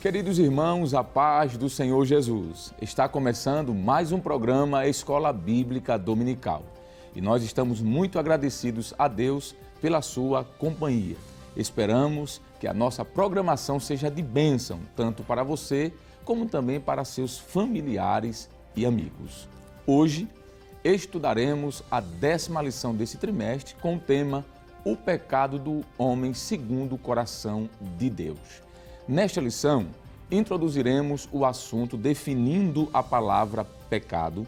Queridos irmãos, a paz do Senhor Jesus. Está começando mais um programa Escola Bíblica Dominical. E nós estamos muito agradecidos a Deus pela sua companhia. Esperamos que a nossa programação seja de bênção, tanto para você, como também para seus familiares e amigos. Hoje, estudaremos a 10ª lição desse trimestre com o tema O pecado do homem segundo o coração de Deus. Nesta lição, introduziremos o assunto definindo a palavra pecado,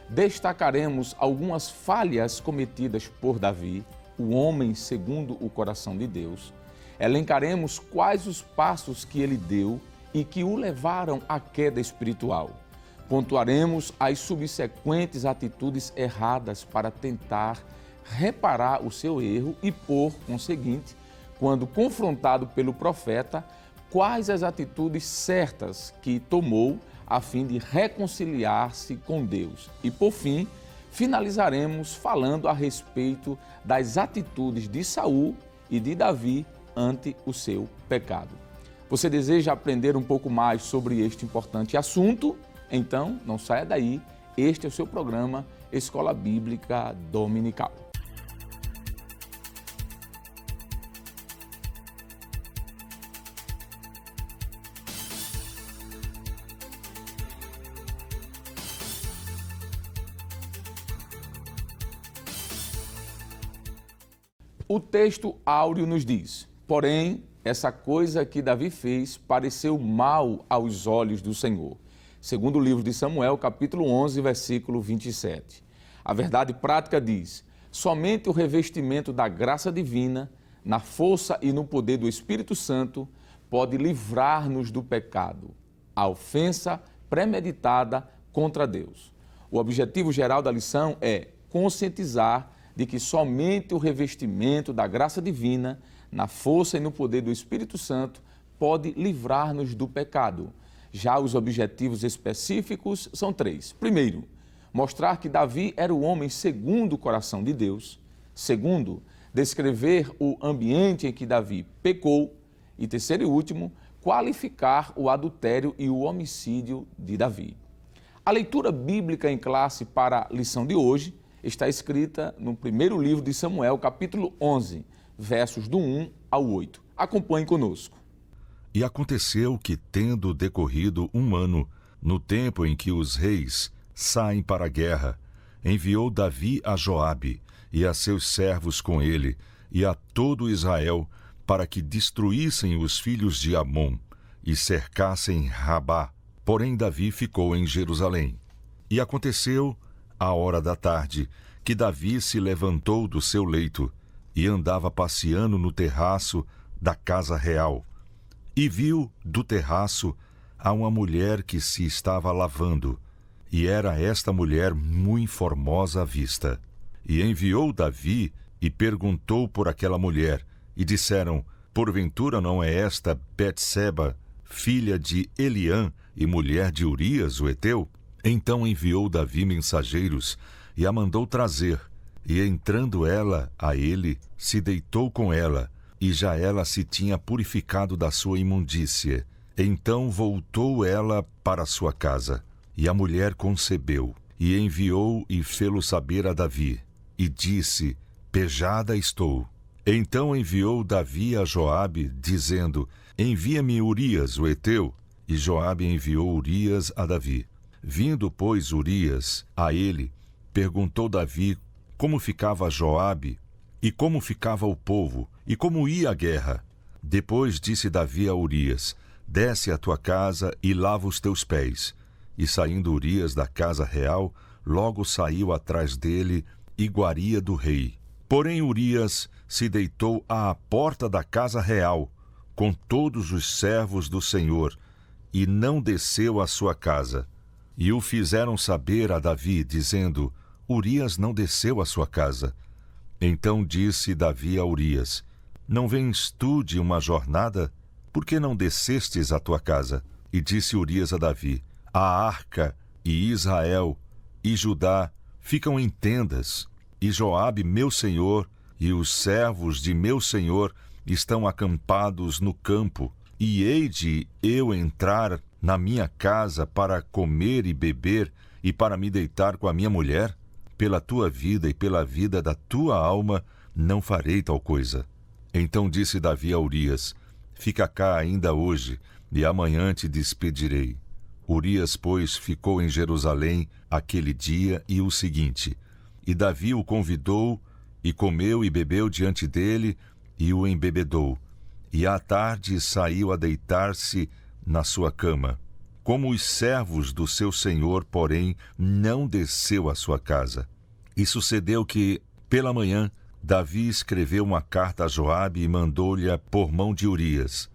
destacaremos algumas falhas cometidas por Davi, o homem segundo o coração de Deus, elencaremos quais os passos que ele deu e que o levaram à queda espiritual. Pontuaremos as subsequentes atitudes erradas para tentar reparar o seu erro e, por conseguinte, quando confrontado pelo profeta, quais as atitudes certas que tomou a fim de reconciliar-se com Deus. E, por fim, finalizaremos falando a respeito das atitudes de Saul e de Davi ante o seu pecado. Você deseja aprender um pouco mais sobre este importante assunto? Então, não saia daí, este é o seu programa Escola Bíblica Dominical. O texto áureo nos diz: porém, essa coisa que Davi fez pareceu mal aos olhos do Senhor. Segundo o livro de Samuel, capítulo 11, versículo 27. A verdade prática diz: somente o revestimento da graça divina, na força e no poder do Espírito Santo, pode livrar-nos do pecado, a ofensa premeditada contra Deus. O objetivo geral da lição é conscientizar de que somente o revestimento da graça divina, na força e no poder do Espírito Santo, pode livrar-nos do pecado. Já os objetivos específicos são 3. Primeiro, mostrar que Davi era o homem segundo o coração de Deus. Segundo, descrever o ambiente em que Davi pecou. E terceiro e último, qualificar o adultério e o homicídio de Davi. A leitura bíblica em classe para a lição de hoje está escrita no primeiro livro de Samuel, capítulo 11, versos do 1 ao 8. Acompanhe conosco. E aconteceu que, tendo decorrido 1 ano, no tempo em que os reis saem para a guerra, enviou Davi a Joabe e a seus servos com ele e a todo Israel para que destruíssem os filhos de Amon e cercassem Rabá. Porém Davi ficou em Jerusalém. E aconteceu, à hora da tarde, que Davi se levantou do seu leito e andava passeando no terraço da casa real. E viu do terraço a uma mulher que se estava lavando, e era esta mulher muito formosa à vista. E enviou Davi e perguntou por aquela mulher, e disseram: porventura não é esta Betseba, filha de Eliã e mulher de Urias, o heteu? Então enviou Davi mensageiros e a mandou trazer. E entrando ela a ele, se deitou com ela, e já ela se tinha purificado da sua imundície. Então voltou ela para sua casa. E a mulher concebeu, e enviou e fê-lo saber a Davi. E disse: pejada estou. Então enviou Davi a Joabe, dizendo: envia-me Urias, o heteu. E Joabe enviou Urias a Davi. Vindo, pois, Urias a ele, perguntou Davi como ficava Joabe e como ficava o povo e como ia a guerra. Depois disse Davi a Urias: desce à tua casa e lava os teus pés. E saindo Urias da casa real, logo saiu atrás dele iguaria do rei. Porém Urias se deitou à porta da casa real, com todos os servos do Senhor, e não desceu à sua casa. E o fizeram saber a Davi, dizendo: Urias não desceu à sua casa. Então disse Davi a Urias: não vens tu de uma jornada? Por que não descestes à tua casa? E disse Urias a Davi: a arca e Israel e Judá ficam em tendas, e Joabe, meu senhor, e os servos de meu senhor estão acampados no campo. E hei de eu entrar na minha casa para comer e beber e para me deitar com a minha mulher? Pela tua vida e pela vida da tua alma, não farei tal coisa. Então disse Davi a Urias: fica cá ainda hoje, e amanhã te despedirei. Urias, pois, ficou em Jerusalém aquele dia e o seguinte. E Davi o convidou, e comeu e bebeu diante dele, e o embebedou. E à tarde saiu a deitar-se na sua cama. Como os servos do seu senhor, porém, não desceu à sua casa. E sucedeu que, pela manhã, Davi escreveu uma carta a Joabe e mandou-lhe por mão de Urias.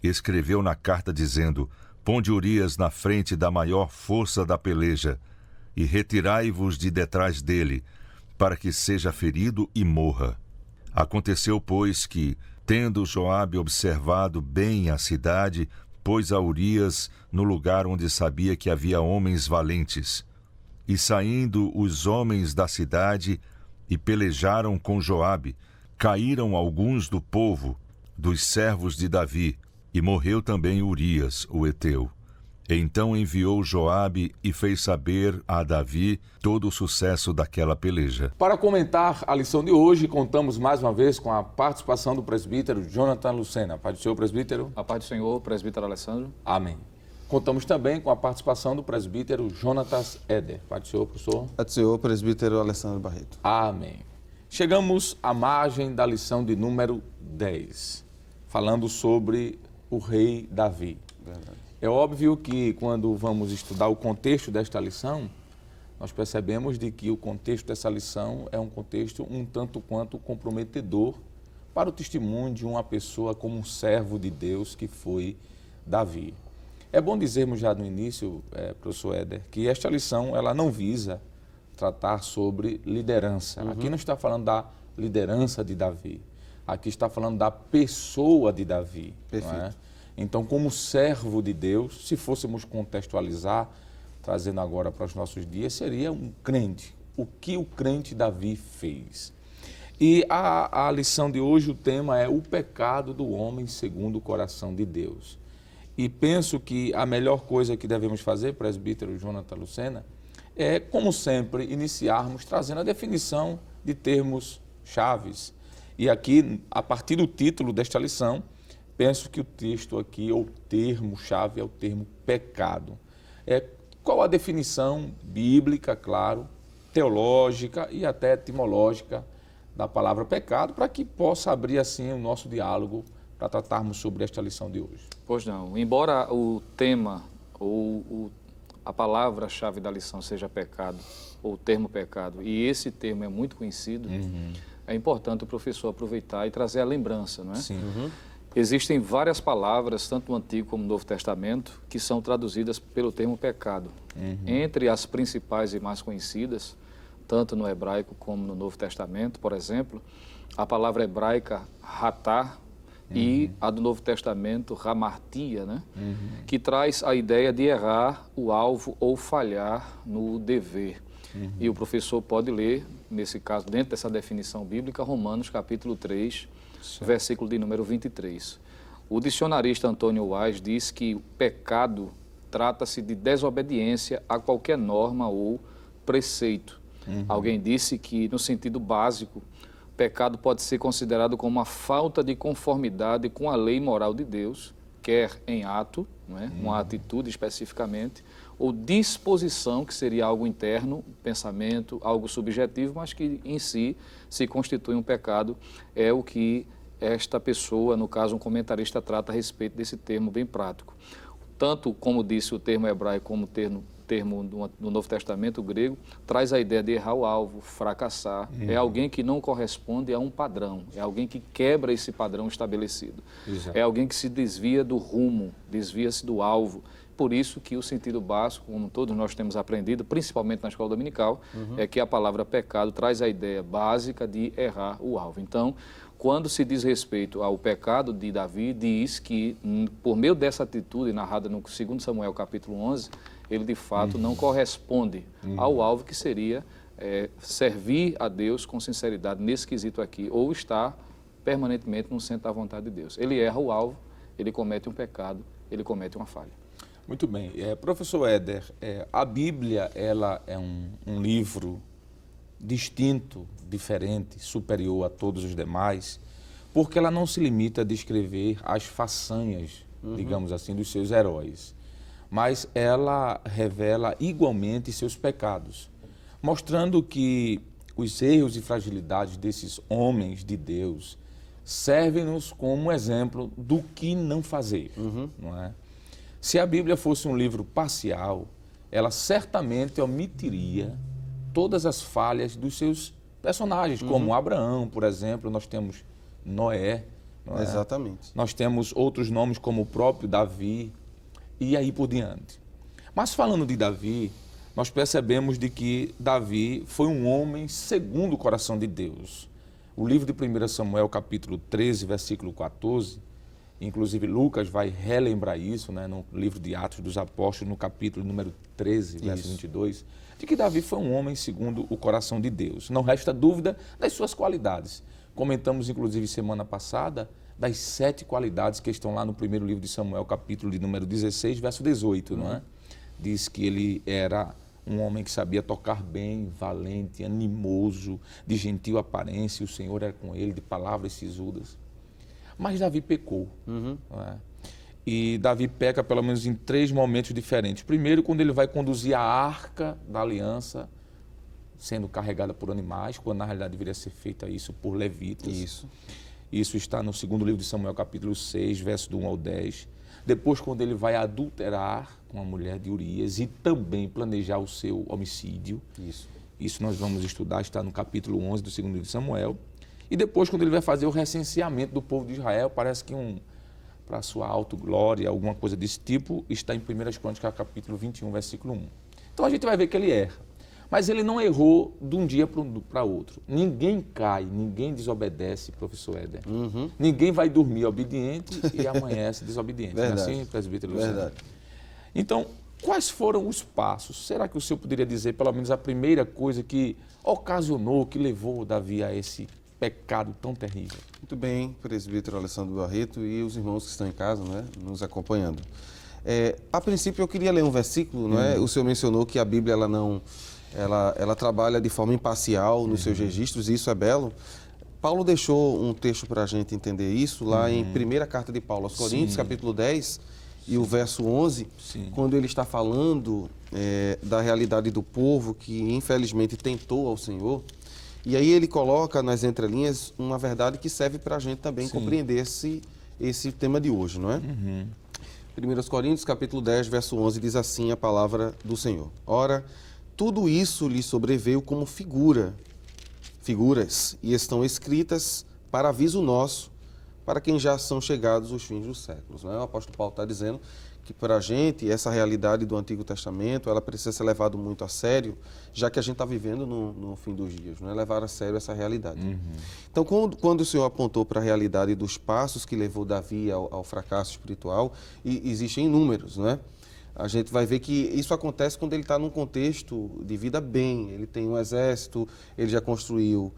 Escreveu na carta dizendo: ponde Urias na frente da maior força da peleja, e retirai-vos de detrás dele, para que seja ferido e morra. Aconteceu, pois, que, tendo Joabe observado bem a cidade, pôs a Urias no lugar onde sabia que havia homens valentes. E saindo os homens da cidade e pelejaram com Joabe, caíram alguns do povo, dos servos de Davi, e morreu também Urias, o heteu. Então enviou Joabe e fez saber a Davi todo o sucesso daquela peleja. Para comentar a lição de hoje, contamos mais uma vez com a participação do presbítero Jonathan Lucena. Paz do Senhor, presbítero. A paz do Senhor, presbítero Alessandro. Amém. Contamos também com a participação do presbítero Jonatas Éder. Paz do Senhor, professor. Paz do Senhor, presbítero Alessandro Barreto. Amém. Chegamos à margem da lição de número 10, falando sobre o rei Davi. Verdade. É óbvio que quando vamos estudar o contexto desta lição, nós percebemos de que o contexto dessa lição é um contexto um tanto quanto comprometedor para o testemunho de uma pessoa como um servo de Deus que foi Davi. É bom dizermos já no início, professor Éder, que esta lição ela não visa tratar sobre liderança. Aqui não está falando da liderança de Davi, aqui está falando da pessoa de Davi. Perfeito. Não é? Então, como servo de Deus, se fôssemos contextualizar, trazendo agora para os nossos dias, seria um crente. O que o crente Davi fez? E a lição de hoje, o tema é o pecado do homem segundo o coração de Deus. E penso que a melhor coisa que devemos fazer, presbítero Jonathan Lucena, é, como sempre, iniciarmos trazendo a definição de termos chaves. E aqui, a partir do título desta lição, penso que o texto aqui, ou termo-chave, é o termo pecado. Qual a definição bíblica, claro, teológica e até etimológica da palavra pecado, para que possa abrir assim o nosso diálogo para tratarmos sobre esta lição de hoje? Pois não. Embora o tema ou a palavra-chave da lição seja pecado, ou termo pecado, e esse termo é muito conhecido, é importante o professor aproveitar e trazer a lembrança, não é? Sim. Existem várias palavras, tanto no Antigo como no Novo Testamento, que são traduzidas pelo termo pecado. Entre as principais e mais conhecidas, tanto no hebraico como no Novo Testamento, por exemplo, a palavra hebraica ratá e a do Novo Testamento hamartia, né? Que traz a ideia de errar o alvo ou falhar no dever. E o professor pode ler, nesse caso, dentro dessa definição bíblica, Romanos capítulo 3, versículo de número 23. O dicionarista Antônio Wise diz que o pecado trata-se de desobediência a qualquer norma ou preceito. Alguém disse que, no sentido básico, pecado pode ser considerado como uma falta de conformidade com a lei moral de Deus, quer em ato, não é? Uma atitude especificamente, ou disposição, que seria algo interno, pensamento, algo subjetivo, mas que em si se constitui um pecado, é o que esta pessoa, no caso um comentarista, trata a respeito desse termo bem prático. Tanto como disse o termo hebraico como o termo do Novo Testamento, o grego, traz a ideia de errar o alvo, fracassar. É alguém que não corresponde a um padrão, é alguém que quebra esse padrão estabelecido. Exato. É alguém que se desvia do rumo, desvia-se do alvo. Por isso que o sentido básico, como todos nós temos aprendido, principalmente na escola dominical, é que a palavra pecado traz a ideia básica de errar o alvo. Então, quando se diz respeito ao pecado de Davi, diz que, por meio dessa atitude narrada no 2 Samuel capítulo 11, ele de fato não corresponde ao alvo que seria servir a Deus com sinceridade nesse quesito aqui, ou estar permanentemente no centro da vontade de Deus. Ele erra o alvo, ele comete um pecado, ele comete uma falha. Muito bem. Professor Éder, a Bíblia ela é um livro distinto, diferente, superior a todos os demais, porque ela não se limita a descrever as façanhas, digamos assim, dos seus heróis, mas ela revela igualmente seus pecados, mostrando que os erros e fragilidades desses homens de Deus servem-nos como exemplo do que não fazer, não é? Se a Bíblia fosse um livro parcial, ela certamente omitiria todas as falhas dos seus personagens, como Abraão, por exemplo, nós temos Noé, não é? Exatamente. Nós temos outros nomes como o próprio Davi e aí por diante. Mas falando de Davi, nós percebemos de que Davi foi um homem segundo o coração de Deus. O livro de 1 Samuel, capítulo 13, versículo 14, inclusive Lucas vai relembrar isso, né, no livro de Atos dos Apóstolos, no capítulo número 13, verso 22, de que Davi foi um homem segundo o coração de Deus. Não resta dúvida das suas qualidades. Comentamos, inclusive, semana passada, das 7 qualidades que estão lá no primeiro livro de Samuel, capítulo de número 16, verso 18, não é? Diz que ele era um homem que sabia tocar bem, valente, animoso, de gentil aparência, o Senhor era com ele, de palavras sisudas. Mas Davi pecou. Não é? E Davi peca pelo menos em 3 momentos diferentes. Primeiro, quando ele vai conduzir a arca da aliança, sendo carregada por animais, quando na realidade deveria ser feita isso por levitas. Isso está no segundo livro de Samuel, capítulo 6, verso do 1 ao 10. Depois, quando ele vai adulterar com a mulher de Urias e também planejar o seu homicídio. Isso nós vamos estudar, está no capítulo 11 do segundo livro de Samuel. E depois, quando ele vai fazer o recenseamento do povo de Israel, parece que para sua autoglória, alguma coisa desse tipo, está em 1 Crônicas, capítulo 21, versículo 1. Então a gente vai ver que ele erra. Mas ele não errou de um dia para outro. Ninguém cai, ninguém desobedece, professor Éder. Ninguém vai dormir obediente e amanhece desobediente. Verdade. Não é assim, presbítero Luciano? Verdade. Então, quais foram os passos? Será que o senhor poderia dizer, pelo menos, a primeira coisa que ocasionou, que levou Davi a esse pecado tão terrível? Muito bem, presbítero Alessandro Barreto e os irmãos que estão em casa, né, nos acompanhando. A princípio, eu queria ler um versículo, não é? O senhor mencionou que a Bíblia ela trabalha de forma imparcial nos seus registros, e isso é belo. Paulo deixou um texto para a gente entender isso lá em primeira carta de Paulo aos Coríntios, capítulo 10, e o verso 11, quando ele está falando da realidade do povo que infelizmente tentou ao Senhor. E aí ele coloca nas entrelinhas uma verdade que serve para a gente também compreender esse tema de hoje, não é? 1 Coríntios, capítulo 10, verso 11, diz assim a palavra do Senhor. Ora, tudo isso lhe sobreveio como figuras, e estão escritas para aviso nosso, para quem já são chegados os fins dos séculos. Não é? O apóstolo Paulo está dizendo que para a gente, essa realidade do Antigo Testamento, ela precisa ser levada muito a sério, já que a gente está vivendo no fim dos dias, não é? Levar a sério essa realidade. Então, quando o Senhor apontou para a realidade dos passos que levou Davi ao fracasso espiritual, e existem inúmeros, não é? A gente vai ver que isso acontece quando ele está num contexto de vida bem, ele tem um exército, ele já construiu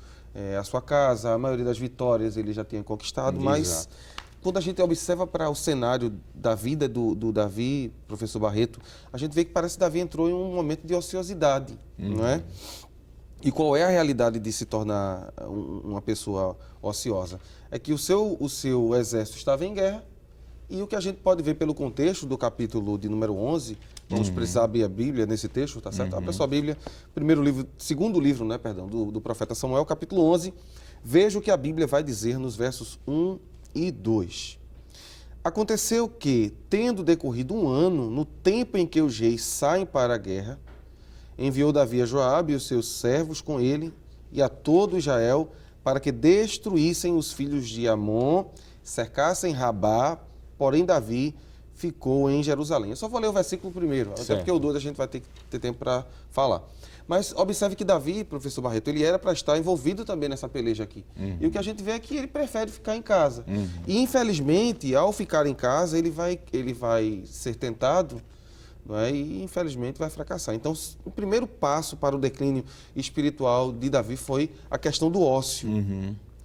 a sua casa, a maioria das vitórias ele já tinha conquistado, mas quando a gente observa para o cenário da vida do Davi, professor Barreto, a gente vê que parece que Davi entrou em um momento de ociosidade, não é? E qual é a realidade de se tornar uma pessoa ociosa? É que o seu exército estava em guerra, e o que a gente pode ver pelo contexto do capítulo de número 11, vamos precisar abrir a Bíblia nesse texto, tá certo? A pessoa, a Bíblia, segundo livro, né, perdão, do profeta Samuel, capítulo 11, veja o que a Bíblia vai dizer nos versos 1 e 2. Aconteceu que, tendo decorrido 1 ano, no tempo em que os reis saem para a guerra, enviou Davi a Joabe e os seus servos com ele e a todo Israel para que destruíssem os filhos de Amon, cercassem Rabá, porém Davi ficou em Jerusalém. Eu só vou ler o versículo primeiro, até porque o 2 a gente vai ter que ter tempo para falar. Mas observe que Davi, professor Barreto, ele era para estar envolvido também nessa peleja aqui. E o que a gente vê é que ele prefere ficar em casa. E infelizmente, ao ficar em casa, ele vai ser tentado, não é? E infelizmente vai fracassar. Então, o primeiro passo para o declínio espiritual de Davi foi a questão do ócio.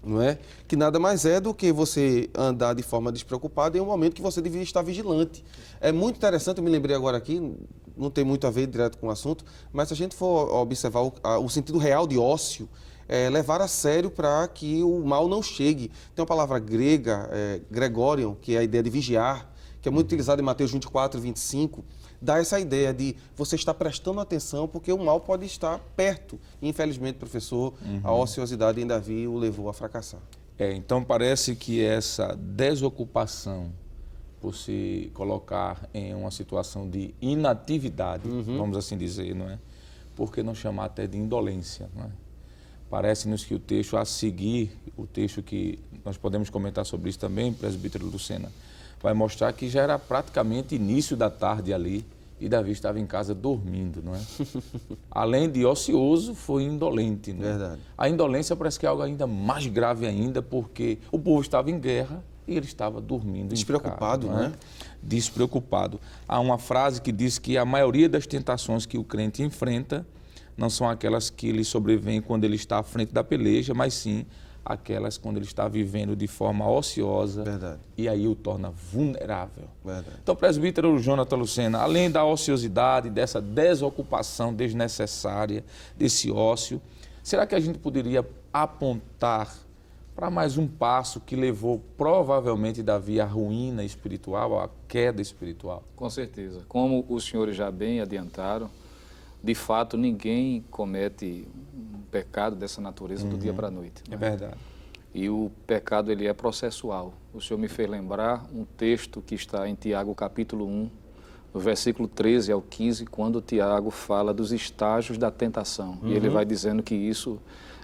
não é? Que nada mais é do que você andar de forma despreocupada em um momento que você devia estar vigilante. É muito interessante, eu me lembrei agora aqui, não tem muito a ver direto com o assunto, mas se a gente for observar o sentido real de ócio, levar a sério para que o mal não chegue. Tem uma palavra grega, gregorion, que é a ideia de vigiar, que é muito utilizada em Mateus 24, 25, dá essa ideia de você estar prestando atenção porque o mal pode estar perto. Infelizmente, professor, a ociosidade em Davi o levou a fracassar. Então parece que essa desocupação, por se colocar em uma situação de inatividade, vamos assim dizer, não é? Por que não chamar até de indolência, não é? Parece-nos que o texto a seguir, o texto que nós podemos comentar sobre isso também, presbítero Lucena, vai mostrar que já era praticamente início da tarde ali e Davi estava em casa dormindo, não é? Além de ocioso, foi indolente, não é? Verdade. A indolência parece que é algo ainda mais grave ainda, porque o povo estava em guerra e ele estava dormindo despreocupado, em casa, não é? Despreocupado. Há uma frase que diz que a maioria das tentações que o crente enfrenta não são aquelas que lhe sobrevêm quando ele está à frente da peleja, mas sim aquelas quando ele está vivendo de forma ociosa. Verdade. E aí o torna vulnerável. Verdade. Então, presbítero Jonathan Lucena, além da ociosidade, dessa desocupação desnecessária, desse ócio, será que a gente poderia apontar para mais um passo que levou provavelmente Davi à ruína espiritual, à queda espiritual? Com certeza. Como os senhores já bem adiantaram, de fato ninguém comete um pecado dessa natureza do dia para a noite. É verdade. E o pecado ele é processual. O senhor me fez lembrar um texto que está em Tiago capítulo 1, no versículo 13 ao 15, quando Tiago fala dos estágios da tentação. E ele vai dizendo que isso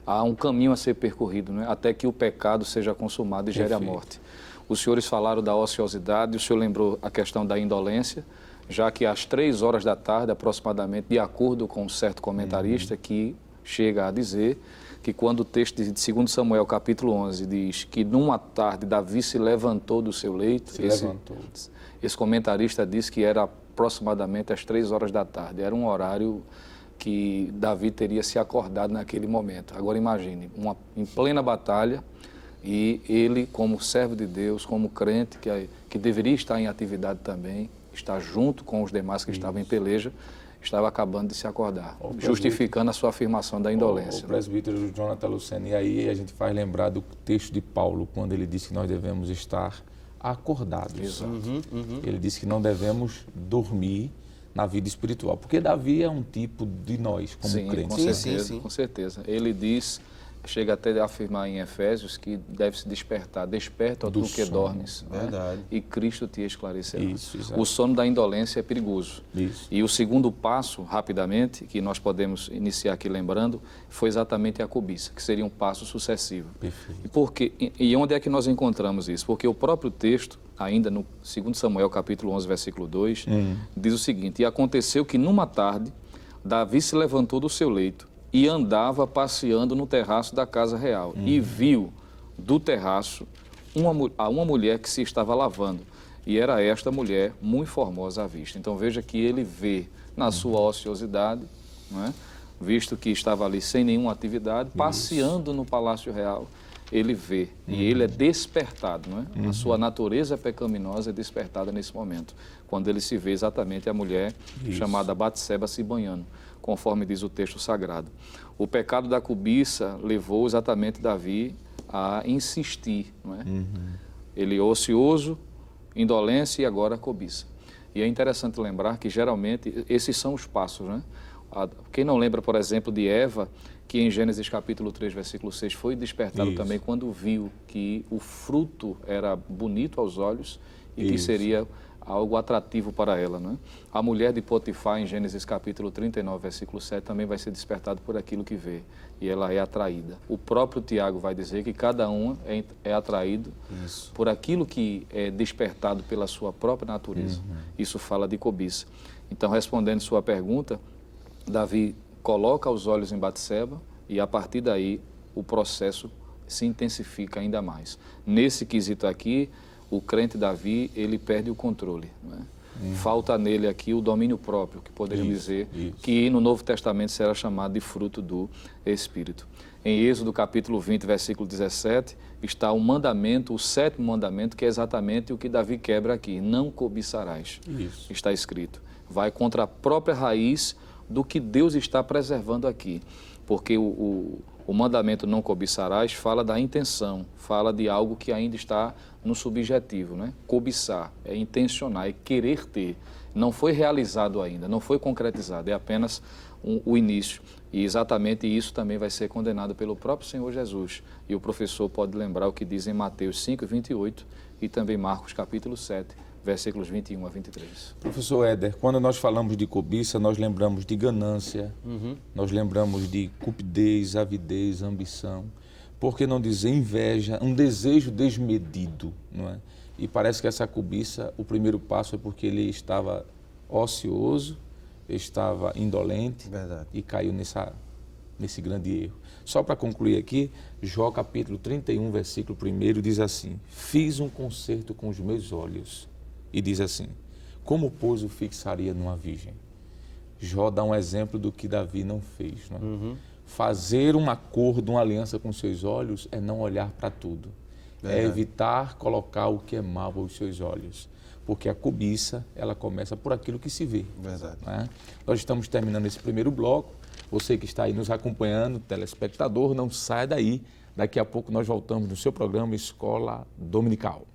há um caminho a ser percorrido, né? Até que o pecado seja consumado e gere a morte. Os senhores falaram da ociosidade, o senhor lembrou a questão da indolência, já que às 3 horas da tarde, aproximadamente, de acordo com um certo comentarista que chega a dizer que quando o texto de 2 Samuel, capítulo 11, diz que numa tarde Davi se levantou do seu leito, esse comentarista diz que era aproximadamente às 3 horas da tarde. Era um horário que Davi teria se acordado naquele momento. Agora imagine, em plena batalha, e ele, como servo de Deus, como crente, que deveria estar em atividade também, está junto com os demais que estavam em peleja, estava acabando de se acordar, justificando a sua afirmação da indolência. O presbítero Jonathan Lucena, e aí a gente faz lembrar do texto de Paulo, quando ele disse que nós devemos estar acordados. Exato. Ele disse que não devemos dormir na vida espiritual, porque Davi é um tipo de nós, como crentes. Sim, com certeza. Ele diz, chega até a afirmar em Efésios que deve se despertar. Desperta, ó tu que dormes, Verdade. E Cristo te esclarecerá. Isso, exato. O sono da indolência é perigoso. Isso. E o segundo passo, rapidamente, que nós podemos iniciar aqui lembrando, foi exatamente a cobiça, que seria um passo sucessivo. Perfeito. E onde é que nós encontramos isso? Porque o próprio texto, ainda no 2 Samuel, capítulo 11, versículo 2, diz o seguinte: E aconteceu que numa tarde, Davi se levantou do seu leito e andava passeando no terraço da casa real. E viu do terraço uma mulher que se estava lavando. E era esta mulher muito formosa à vista. Então veja que ele vê na sua ociosidade, não é? Visto que estava ali sem nenhuma atividade, passeando no palácio real, ele vê. E ele é despertado, não é? A sua natureza pecaminosa é despertada nesse momento, quando ele se vê exatamente a mulher chamada Batseba se banhando, conforme diz o texto sagrado. O pecado da cobiça levou exatamente Davi a insistir, não é? Ele ocioso, indolência e agora cobiça. E é interessante lembrar que geralmente esses são os passos, né? Quem não lembra, por exemplo, de Eva, que em Gênesis capítulo 3, versículo 6, foi despertado também quando viu que o fruto era bonito aos olhos e que seria algo atrativo para ela, não é? A mulher de Potifar, em Gênesis capítulo 39, versículo 7, também vai ser despertada por aquilo que vê, e ela é atraída. O próprio Tiago vai dizer que cada um é atraído por aquilo que é despertado pela sua própria natureza. Isso fala de cobiça. Então, respondendo sua pergunta, Davi coloca os olhos em Batseba e, a partir daí, o processo se intensifica ainda mais. Nesse quesito aqui, o crente Davi, ele perde o controle, não é? Falta nele aqui o domínio próprio, que poderíamos dizer que no Novo Testamento será chamado de fruto do Espírito. Em Êxodo capítulo 20, versículo 17, está o mandamento, o 7º mandamento, que é exatamente o que Davi quebra aqui: não cobiçarás. Isso. Está escrito. Vai contra a própria raiz do que Deus está preservando aqui. Porque o mandamento não cobiçarás fala da intenção, fala de algo que ainda está no subjetivo, né? Cobiçar é intencionar, é querer ter. Não foi realizado ainda, não foi concretizado, é apenas o início. E exatamente isso também vai ser condenado pelo próprio Senhor Jesus. E o professor pode lembrar o que diz em Mateus 5, 28 e também Marcos capítulo 7, versículos 21 a 23. Professor Éder, quando nós falamos de cobiça, nós lembramos de ganância, nós lembramos de cupidez, avidez, ambição, por que não dizer inveja, um desejo desmedido, não é? E parece que essa cobiça, o primeiro passo é porque ele estava ocioso, estava indolente. Verdade. E caiu nesse grande erro. Só para concluir aqui, Jó capítulo 31, versículo 1 diz assim: fiz um concerto com os meus olhos. E diz assim: como, pois, o fixaria numa virgem? Jó dá um exemplo do que Davi não fez. Não é? Fazer um acordo, uma aliança com seus olhos é não olhar para tudo. É evitar colocar o que é mal aos seus olhos. Porque a cobiça, ela começa por aquilo que se vê. Verdade. Né? Nós estamos terminando esse primeiro bloco. Você que está aí nos acompanhando, telespectador, não saia daí. Daqui a pouco nós voltamos no seu programa Escola Dominical.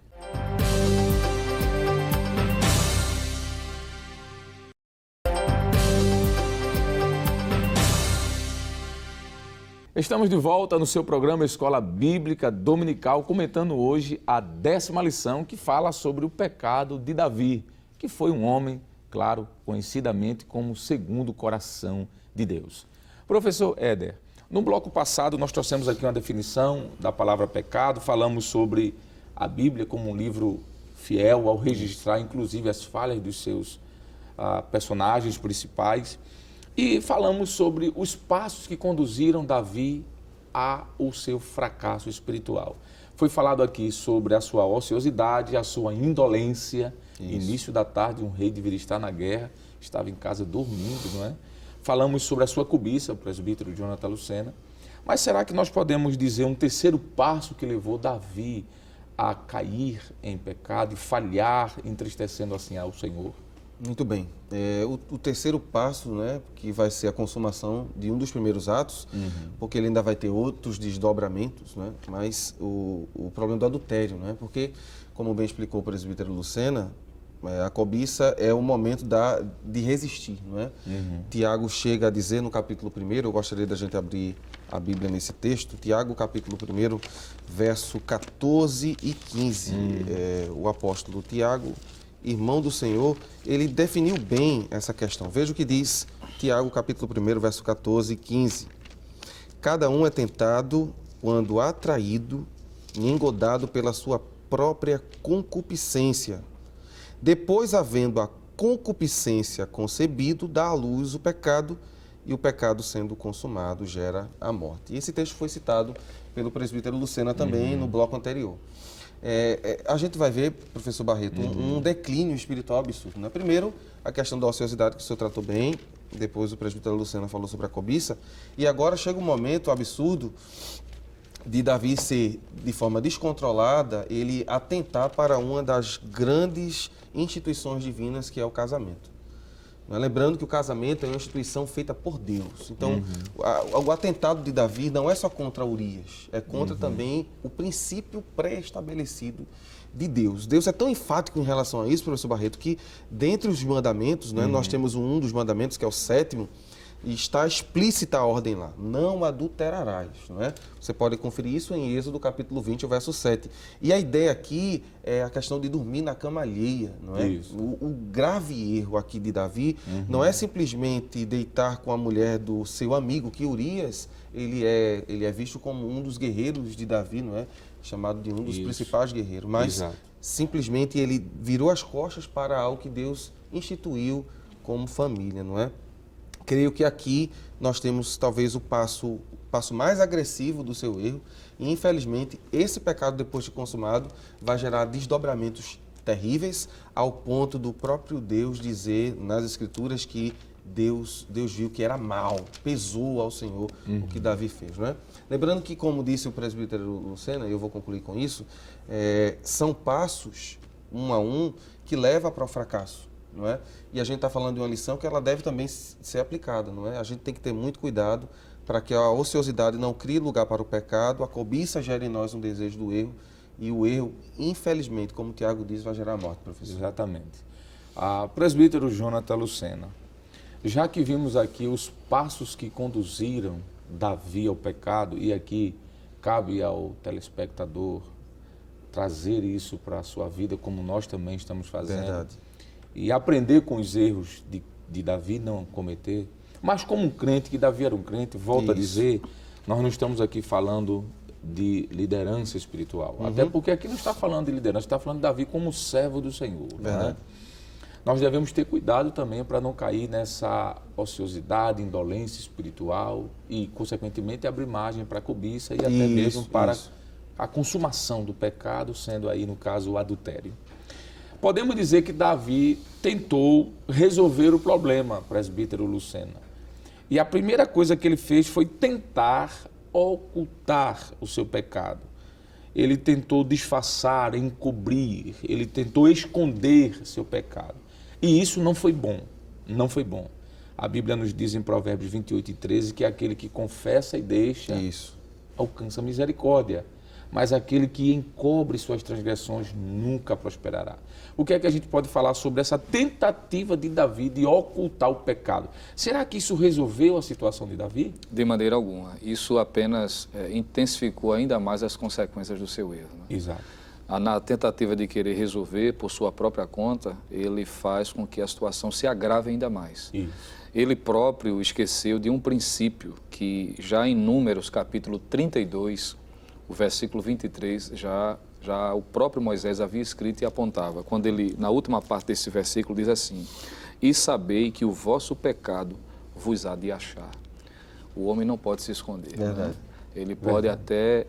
Estamos de volta no seu programa Escola Bíblica Dominical, comentando hoje a 10ª lição, que fala sobre o pecado de Davi, que foi um homem, claro, conhecidamente como o segundo coração de Deus. Professor Éder, no bloco passado nós trouxemos aqui uma definição da palavra pecado, falamos sobre a Bíblia como um livro fiel ao registrar, inclusive, as falhas dos seus personagens principais. E falamos sobre os passos que conduziram Davi ao seu fracasso espiritual. Foi falado aqui sobre a sua ociosidade, a sua indolência. Isso. Início da tarde, um rei deveria estar na guerra, estava em casa dormindo, não é? Falamos sobre a sua cobiça, o presbítero Jonathan Lucena. Mas será que nós podemos dizer um terceiro passo que levou Davi a cair em pecado e falhar, entristecendo assim ao Senhor? Muito bem. O terceiro passo, né, que vai ser a consumação de um dos primeiros atos, porque ele ainda vai ter outros desdobramentos, né, mas o problema do adultério, né, porque, como bem explicou o presbítero Lucena, a cobiça é o momento de resistir. Né? Tiago chega a dizer no capítulo 1, eu gostaria da gente abrir a Bíblia nesse texto, Tiago capítulo 1, verso 14 e 15. O apóstolo Tiago, irmão do Senhor, ele definiu bem essa questão. Veja o que diz Tiago, capítulo 1, verso 14 e 15. Cada um é tentado quando atraído e engodado pela sua própria concupiscência. Depois, havendo a concupiscência concebido, dá à luz o pecado, e o pecado, sendo consumado, gera a morte. E esse texto foi citado pelo presbítero Lucena também no bloco anterior. A gente vai ver, professor Barreto, um declínio espiritual absurdo. Né? Primeiro, a questão da ociosidade, que o senhor tratou bem, depois o presbítero Lucena falou sobre a cobiça, e agora chega um momento absurdo de Davi ser, de forma descontrolada, ele atentar para uma das grandes instituições divinas, que é o casamento. Lembrando que o casamento é uma instituição feita por Deus. Então, o atentado de Davi não é só contra Urias, é contra também o princípio pré-estabelecido de Deus. Deus é tão enfático em relação a isso, professor Barreto, que dentre os mandamentos, né, nós temos um dos mandamentos, que é o 7º, e está explícita a ordem lá: não adulterarás. Não é? Você pode conferir isso em Êxodo capítulo 20, o verso 7. E a ideia aqui é a questão de dormir na cama alheia. Não é? O grave erro aqui de Davi não é simplesmente deitar com a mulher do seu amigo, que Urias ele é visto como um dos guerreiros de Davi, não é? Chamado de um dos principais guerreiros. Mas simplesmente ele virou as costas para algo que Deus instituiu como família, não é? Creio que aqui nós temos talvez o passo mais agressivo do seu erro, e infelizmente esse pecado, depois de consumado, vai gerar desdobramentos terríveis, ao ponto do próprio Deus dizer nas Escrituras que Deus viu que era mal, pesou ao Senhor o que Davi fez, não é? Lembrando que, como disse o presbítero Lucena, e eu vou concluir com isso, são passos, um a um, que leva para o fracasso, não é? E a gente está falando de uma lição que ela deve também ser aplicada, não é? A gente tem que ter muito cuidado para que a ociosidade não crie lugar para o pecado, a cobiça gere em nós um desejo do erro, e o erro, infelizmente, como o Tiago diz, vai gerar morte, professor. Exatamente. Presbítero Jonathan Lucena, já que vimos aqui os passos que conduziram Davi ao pecado, e aqui cabe ao telespectador trazer isso para a sua vida, como nós também estamos fazendo. Verdade. E aprender com os erros de Davi, não cometer. Mas como um crente, que Davi era um crente, volto a dizer, nós não estamos aqui falando de liderança espiritual. Até porque aqui não está falando de liderança, está falando de Davi como servo do Senhor. Né? Nós devemos ter cuidado também para não cair nessa ociosidade, indolência espiritual e, consequentemente, abrir margem para a cobiça e até mesmo para a consumação do pecado, sendo aí, no caso, o adultério. Podemos dizer que Davi tentou resolver o problema, presbítero Lucena. E a primeira coisa que ele fez foi tentar ocultar o seu pecado. Ele tentou disfarçar, encobrir, ele tentou esconder seu pecado. E isso não foi bom, não foi bom. A Bíblia nos diz em Provérbios 28:13 que aquele que confessa e deixa alcança misericórdia. Mas aquele que encobre suas transgressões nunca prosperará. O que é que a gente pode falar sobre essa tentativa de Davi de ocultar o pecado? Será que isso resolveu a situação de Davi? De maneira alguma. Isso apenas intensificou ainda mais as consequências do seu erro. Né? Exato. Na tentativa de querer resolver por sua própria conta, ele faz com que a situação se agrave ainda mais. Isso. Ele próprio esqueceu de um princípio que já em Números, capítulo 32, o versículo 23, já o próprio Moisés havia escrito e apontava. Quando ele, na última parte desse versículo, diz assim: e sabei que o vosso pecado vos há de achar. O homem não pode se esconder. Verdade. Né? Ele pode até,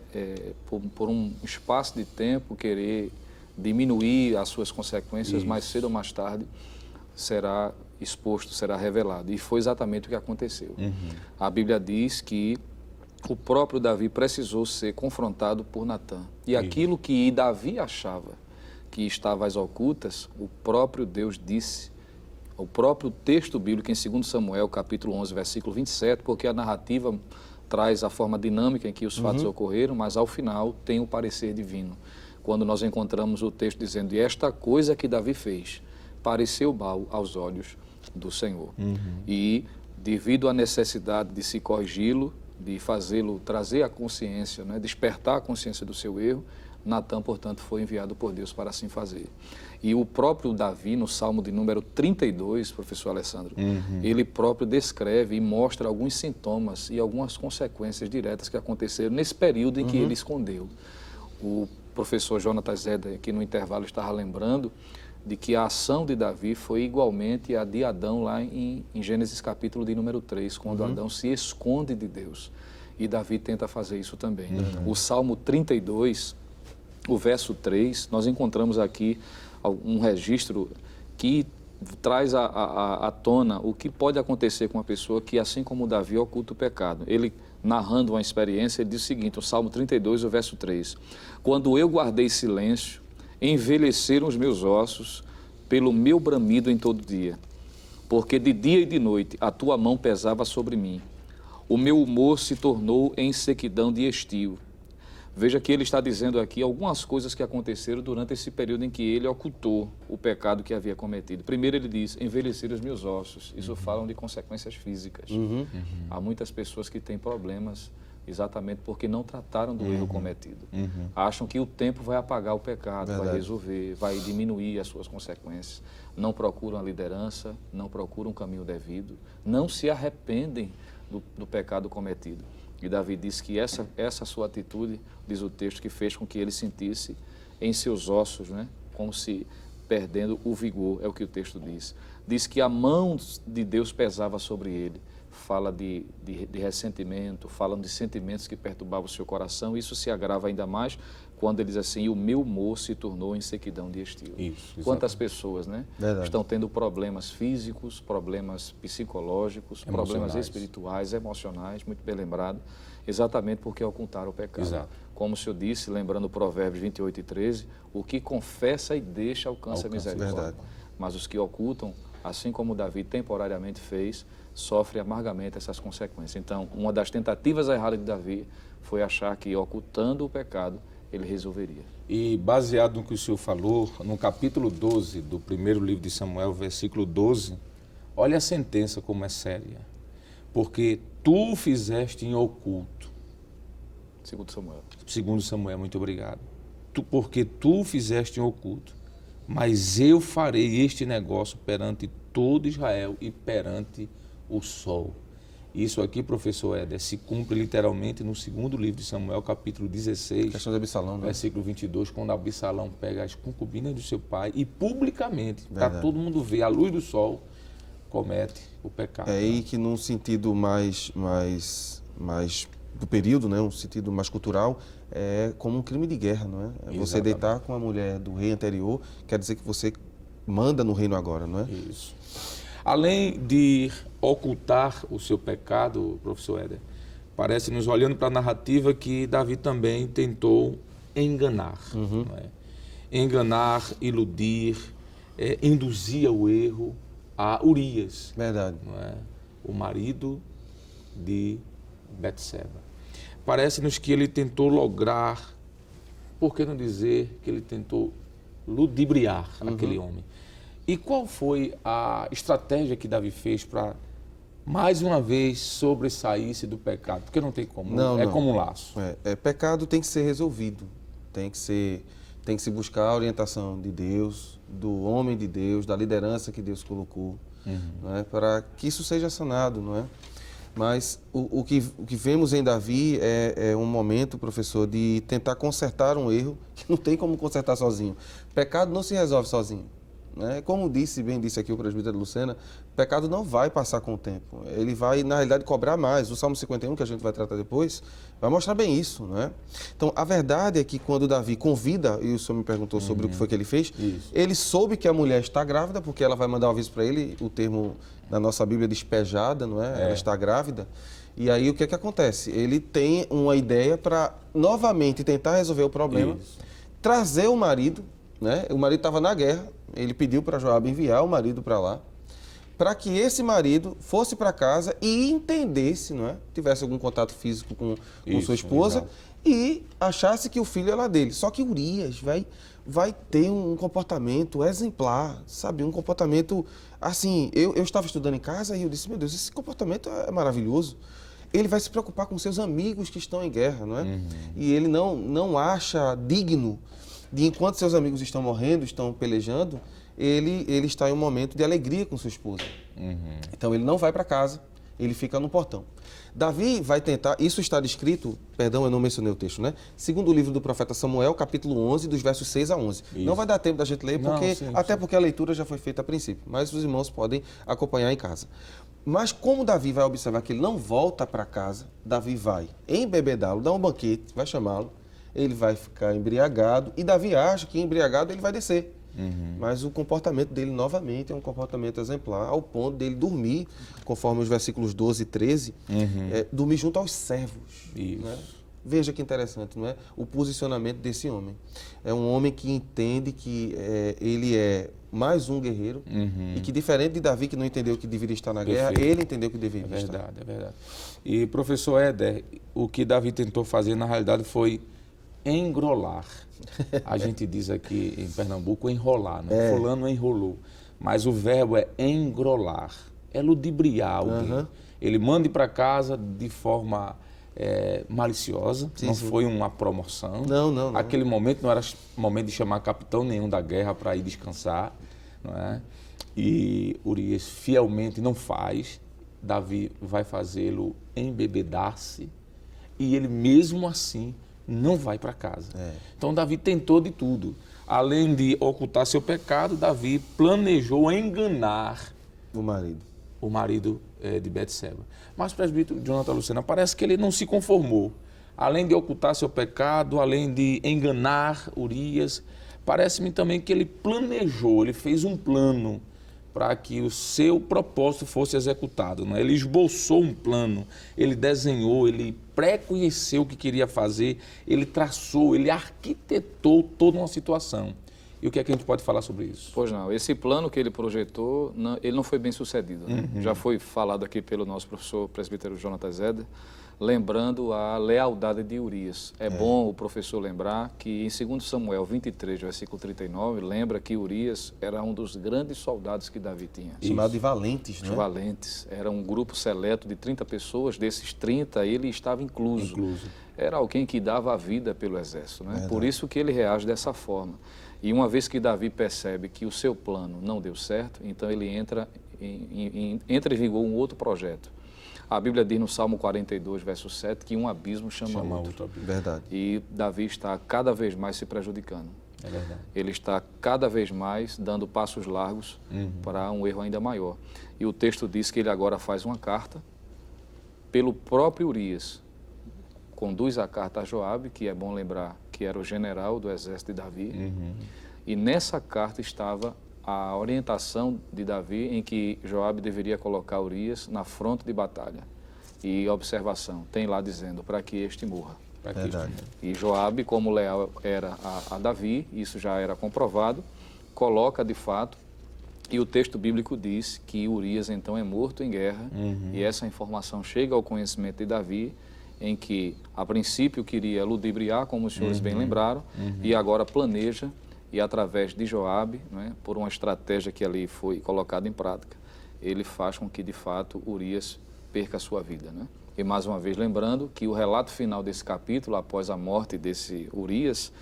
por um espaço de tempo, querer diminuir as suas consequências, mas cedo ou mais tarde será exposto, será revelado. E foi exatamente o que aconteceu. A Bíblia diz que o próprio Davi precisou ser confrontado por Natã. E aquilo que Davi achava que estava às ocultas, o próprio Deus disse, o próprio texto bíblico em 2 Samuel, capítulo 11, versículo 27, porque a narrativa traz a forma dinâmica em que os fatos ocorreram, mas ao final tem o parecer divino. Quando nós encontramos o texto dizendo: e esta coisa que Davi fez pareceu mal aos olhos do Senhor. E, devido à necessidade de se corrigi-lo, de fazê-lo trazer a consciência, né, despertar a consciência do seu erro, Natã, portanto, foi enviado por Deus para assim fazer. E o próprio Davi, no Salmo de número 32, professor Alessandro, ele próprio descreve e mostra alguns sintomas e algumas consequências diretas que aconteceram nesse período em que ele escondeu. O professor Jonathan Zeda, aqui no intervalo, estava lembrando de que a ação de Davi foi igualmente a de Adão lá em Gênesis capítulo de número 3, quando Adão se esconde de Deus. E Davi tenta fazer isso também. O Salmo 32, o verso 3, nós encontramos aqui um registro que traz à tona o que pode acontecer com uma pessoa que, assim como Davi, oculta o pecado. Ele, narrando uma experiência, ele diz o seguinte, o Salmo 32, o verso 3, quando eu guardei silêncio, envelheceram os meus ossos pelo meu bramido em todo dia, porque de dia e de noite a tua mão pesava sobre mim. O meu humor se tornou em sequidão de estio. Veja que ele está dizendo aqui algumas coisas que aconteceram durante esse período em que ele ocultou o pecado que havia cometido. Primeiro ele diz, envelheceram os meus ossos. Isso falam de consequências físicas. Há muitas pessoas que têm problemas exatamente porque não trataram do erro cometido. Acham que o tempo vai apagar o pecado, vai resolver, vai diminuir as suas consequências. Não procuram a liderança, não procuram o caminho devido, não se arrependem do pecado cometido. E Davi diz que essa sua atitude, diz o texto, que fez com que ele sentisse em seus ossos, né, como se perdendo o vigor, é o que o texto diz. Diz que a mão de Deus pesava sobre ele. Fala de ressentimento, falam de sentimentos que perturbavam o seu coração. Isso se agrava ainda mais quando ele diz assim, o meu humor se tornou em sequidão de estilo. Isso, Quantas pessoas, né, Verdade. estão tendo problemas físicos, problemas psicológicos, problemas Emocionais. espirituais, emocionais, muito bem lembrado, exatamente porque ocultaram o pecado. Exato. Como o senhor disse, lembrando o Provérbios 28:13, o que confessa e deixa alcança a misericórdia. verdade. Mas os que ocultam, assim como Davi temporariamente fez, sofre amargamente essas consequências. Então, uma das tentativas erradas de Davi foi achar que ocultando o pecado, ele resolveria. E baseado no que o senhor falou, no capítulo 12 do primeiro livro de Samuel, versículo 12, olha a sentença como é séria. Porque tu fizeste em oculto, Segundo Samuel. segundo Samuel, muito obrigado. Porque tu fizeste em oculto, mas eu farei este negócio perante todo Israel e perante o sol. Isso aqui, professor Éder, se cumpre literalmente no segundo livro de Samuel, capítulo 16, Questão de Absalão, né? versículo 22, quando Absalão pega as concubinas do seu pai e publicamente, para Verdade. todo mundo ver, à luz do sol, comete o pecado. É aí que num sentido mais do período, né, um sentido mais cultural, é como um crime de guerra, não é? Você Exatamente. deitar com a mulher do rei anterior, quer dizer que você manda no reino agora, não é? Isso. Além de ocultar o seu pecado, professor Éder, parece-nos, olhando para a narrativa, que Davi também tentou enganar. Não é? Enganar, iludir, induzir o erro a Urias, Verdade. não é? O marido de Betseba. Parece-nos que ele tentou lograr, por que não dizer que ele tentou ludibriar aquele homem. E qual foi a estratégia que Davi fez para, mais uma vez, sobressair-se do pecado? Porque não tem como, Não. como um laço. Pecado tem que ser resolvido, tem que se buscar a orientação de Deus, do homem de Deus, da liderança que Deus colocou, não é? Para que isso seja sanado, não é? Mas o que vemos em Davi é um momento, professor, de tentar consertar um erro que não tem como consertar sozinho. Pecado não se resolve sozinho. Né? Como bem disse aqui o presbítero Lucena, pecado não vai passar com o tempo. Ele vai, na realidade, cobrar mais. O Salmo 51, que a gente vai tratar depois, vai mostrar bem isso. Né? Então, a verdade é que quando Davi convida, e o senhor me perguntou sobre o que foi que ele fez, ele soube que a mulher está grávida, porque ela vai mandar um aviso para ele, o termo na nossa Bíblia despejada, não é? Ela está grávida. E aí o que acontece? Ele tem uma ideia para novamente tentar resolver o problema, trazer o marido, né? O marido estava na guerra, ele pediu para Joabe enviar o marido para lá, para que esse marido fosse para casa e entendesse, não é? Tivesse algum contato físico com sua esposa, e achasse que o filho era dele. Só que Urias vai ter um comportamento exemplar, sabe? Um comportamento, assim, eu estava estudando em casa e eu disse, meu Deus, esse comportamento é maravilhoso. Ele vai se preocupar com seus amigos que estão em guerra, não é? E ele não acha digno de, enquanto seus amigos estão morrendo, estão pelejando, ele está em um momento de alegria com sua esposa. Então ele não vai para casa, ele fica no portão. Davi vai tentar, isso está descrito, perdão, eu não mencionei o texto, né? Segundo o livro do profeta Samuel, capítulo 11, dos versos 6 a 11. Isso. Não vai dar tempo da gente ler, porque, Não, porque a leitura já foi feita a princípio, mas os irmãos podem acompanhar em casa. Mas como Davi vai observar que ele não volta para casa, Davi vai embebedá-lo, dar um banquete, vai chamá-lo, ele vai ficar embriagado, e Davi acha que embriagado ele vai descer. Mas o comportamento dele, novamente, é um comportamento exemplar, ao ponto dele dormir, conforme os versículos 12 e 13, dormir junto aos servos. Isso. Né? Veja que interessante, não é? O posicionamento desse homem. É um homem que entende que ele é mais um guerreiro, e que, diferente de Davi, que não entendeu que deveria estar na guerra, ele entendeu que deveria estar. É verdade. E, professor Éder, o que Davi tentou fazer, na realidade, foi engrolar. A gente diz aqui em Pernambuco enrolar, né? Fulano enrolou. Mas o verbo é engrolar, é ludibriar alguém. Ele manda ir para casa de forma maliciosa, não foi uma promoção. Não. Aquele momento não era momento de chamar capitão nenhum da guerra para ir descansar, não é? E Urias fielmente não faz. Davi vai fazê-lo embebedar-se, e ele mesmo assim não vai para casa. Então Davi tentou de tudo. Além de ocultar seu pecado, Davi planejou enganar o marido de Betseba. Mas o presbítero Jonathan Lucena, parece que ele não se conformou. além de ocultar seu pecado, além de enganar Urias, parece-me também que ele planejou, ele fez um plano para que o seu propósito fosse executado. Não é? Ele esboçou um plano, ele desenhou, ele pré-conheceu o que queria fazer, ele traçou, ele arquitetou toda uma situação. E o que é que a gente pode falar sobre isso? Pois não, esse plano que ele projetou, ele não foi bem sucedido. Né? Já foi falado aqui pelo nosso professor presbítero Jonathan Zeder, lembrando a lealdade de Urias. É bom o professor lembrar que em 2 Samuel 23, versículo 39, lembra que Urias era um dos grandes soldados que Davi tinha. Chamado de valentes, né? Os valentes. Era um grupo seleto de 30 pessoas, desses 30 ele estava incluso. Era alguém que dava a vida pelo exército. Né? Por isso que ele reage dessa forma. E uma vez que Davi percebe que o seu plano não deu certo, então ele entra em vigor um outro projeto. A Bíblia diz no Salmo 42, verso 7, que um abismo chama outro. Verdade. E Davi está cada vez mais se prejudicando. É verdade. Ele está cada vez mais dando passos largos para um erro ainda maior. E o texto diz que ele agora faz uma carta pelo próprio Urias. Conduz a carta a Joabe, que é bom lembrar que era o general do exército de Davi. E nessa carta estava a orientação de Davi em que Joabe deveria colocar Urias na fronte de batalha. E observação, tem lá dizendo, para que este morra. E Joabe, como leal era a Davi, isso já era comprovado, coloca de fato, e o texto bíblico diz que Urias então é morto em guerra, e essa informação chega ao conhecimento de Davi, em que a princípio queria ludibriar, como os senhores bem lembraram, e agora planeja, e através de Joabe, né, por uma estratégia que ali foi colocada em prática, ele faz com que, de fato, Urias perca a sua vida. Né? E, mais uma vez, lembrando que o relato final desse capítulo, após a morte desse Urias,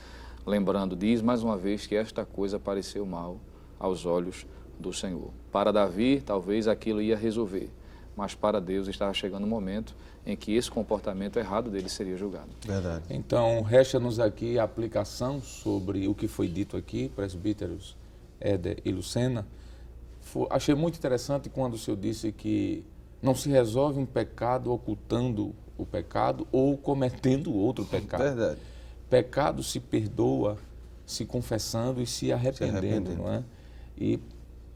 lembrando, diz mais uma vez que esta coisa pareceu mal aos olhos do Senhor. Para Davi, talvez aquilo ia resolver, mas para Deus estava chegando um momento em que esse comportamento errado dele seria julgado. Verdade. Então, resta-nos aqui a aplicação sobre o que foi dito aqui, presbíteros Éder e Lucena. Achei muito interessante quando o senhor disse que não se resolve um pecado ocultando o pecado ou cometendo outro pecado. Verdade. Pecado se perdoa se confessando e se arrependendo, não é? E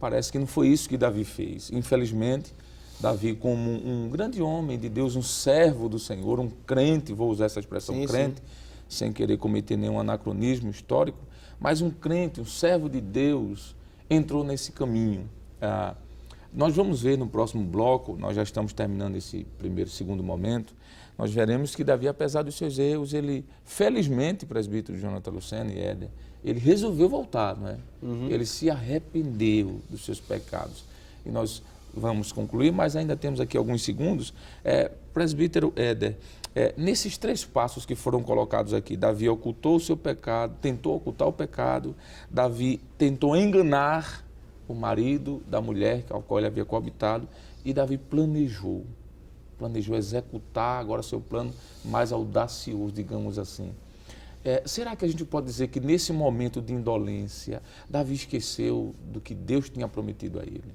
parece que não foi isso que Davi fez. Infelizmente, Davi, como um grande homem de Deus, um servo do Senhor, um crente, vou usar essa expressão crente, sem querer cometer nenhum anacronismo histórico, mas um crente, um servo de Deus, entrou nesse caminho. Nós vamos ver no próximo bloco, nós já estamos terminando esse segundo momento, nós veremos que Davi, apesar dos seus erros, ele, felizmente, presbítero Jonathan Lucena e Éder, ele resolveu voltar, não é? Ele se arrependeu dos seus pecados. E nós vamos concluir, mas ainda temos aqui alguns segundos. Presbítero Éder, nesses 3 passos que foram colocados aqui, Davi ocultou o seu pecado, tentou ocultar o pecado, Davi tentou enganar o marido da mulher ao qual ele havia coabitado, e Davi planejou executar agora seu plano mais audacioso, digamos assim. Será que a gente pode dizer que nesse momento de indolência, Davi esqueceu do que Deus tinha prometido a ele?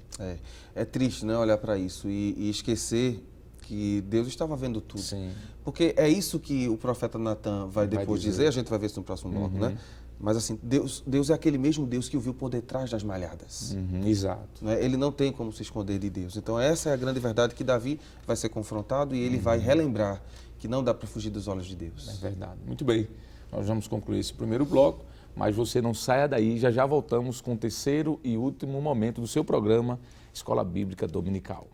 É triste, né, olhar para isso e esquecer que Deus estava vendo tudo. Sim. Porque é isso que o profeta Natan vai depois dizer, a gente vai ver isso no próximo bloco, né? Mas assim, Deus é aquele mesmo Deus que o viu por detrás das malhadas. Exato. Né? Ele não tem como se esconder de Deus. Então essa é a grande verdade que Davi vai ser confrontado e ele vai relembrar que não dá para fugir dos olhos de Deus. É verdade. Muito bem. Nós vamos concluir esse primeiro bloco, mas você não saia daí, já voltamos com o terceiro e último momento do seu programa Escola Bíblica Dominical.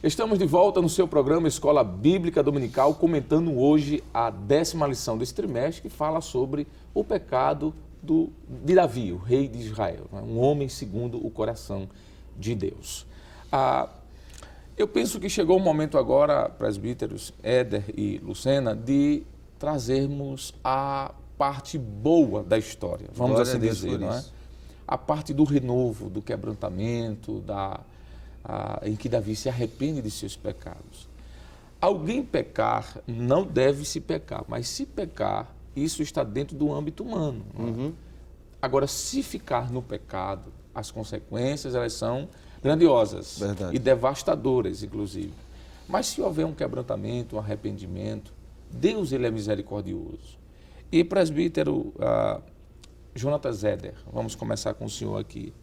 Estamos de volta no seu programa Escola Bíblica Dominical, comentando hoje a 10ª lição desse trimestre, que fala sobre o pecado de Davi, o rei de Israel, um homem segundo o coração de Deus. Eu penso que chegou o momento agora, presbíteros Éder e Lucena, de trazermos a parte boa da história, vamos assim dizer, não é? A parte do renovo, do quebrantamento, em que Davi se arrepende de seus pecados. Alguém pecar não deve se pecar, mas se pecar, isso está dentro do âmbito humano. Agora, se ficar no pecado, as consequências elas são grandiosas. Verdade. E devastadoras, inclusive. Mas se houver um quebrantamento, um arrependimento, Deus ele é misericordioso. E presbítero Jonathan Zeder, vamos começar com o senhor aqui.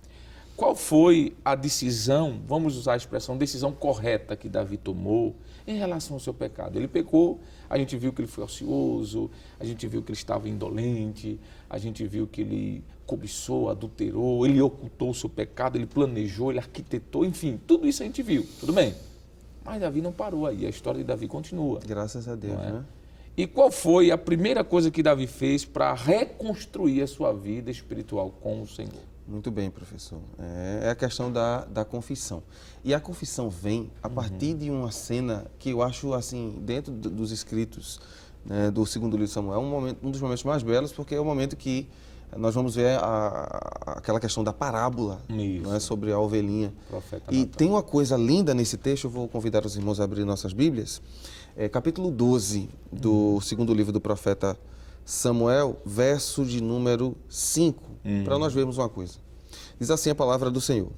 Qual foi a decisão, vamos usar a expressão, decisão correta que Davi tomou em relação ao seu pecado? Ele pecou, a gente viu que ele foi ocioso, a gente viu que ele estava indolente, a gente viu que ele cobiçou, adulterou, ele ocultou o seu pecado, ele planejou, ele arquitetou, enfim, tudo isso a gente viu, tudo bem. Mas Davi não parou aí, a história de Davi continua. Graças a Deus, né? E qual foi a primeira coisa que Davi fez para reconstruir a sua vida espiritual com o Senhor? Muito bem, professor. É a questão da confissão. E a confissão vem a partir de uma cena que eu acho, assim, dentro dos escritos, né, do segundo livro de Samuel, um dos momentos mais belos, porque é o momento que nós vamos ver aquela questão da parábola, não é, sobre a ovelhinha. E tem uma coisa linda nesse texto, eu vou convidar os irmãos a abrir nossas Bíblias, capítulo 12 do segundo livro do profeta Samuel, verso de número 5, para nós vermos uma coisa. Diz assim a palavra do Senhor.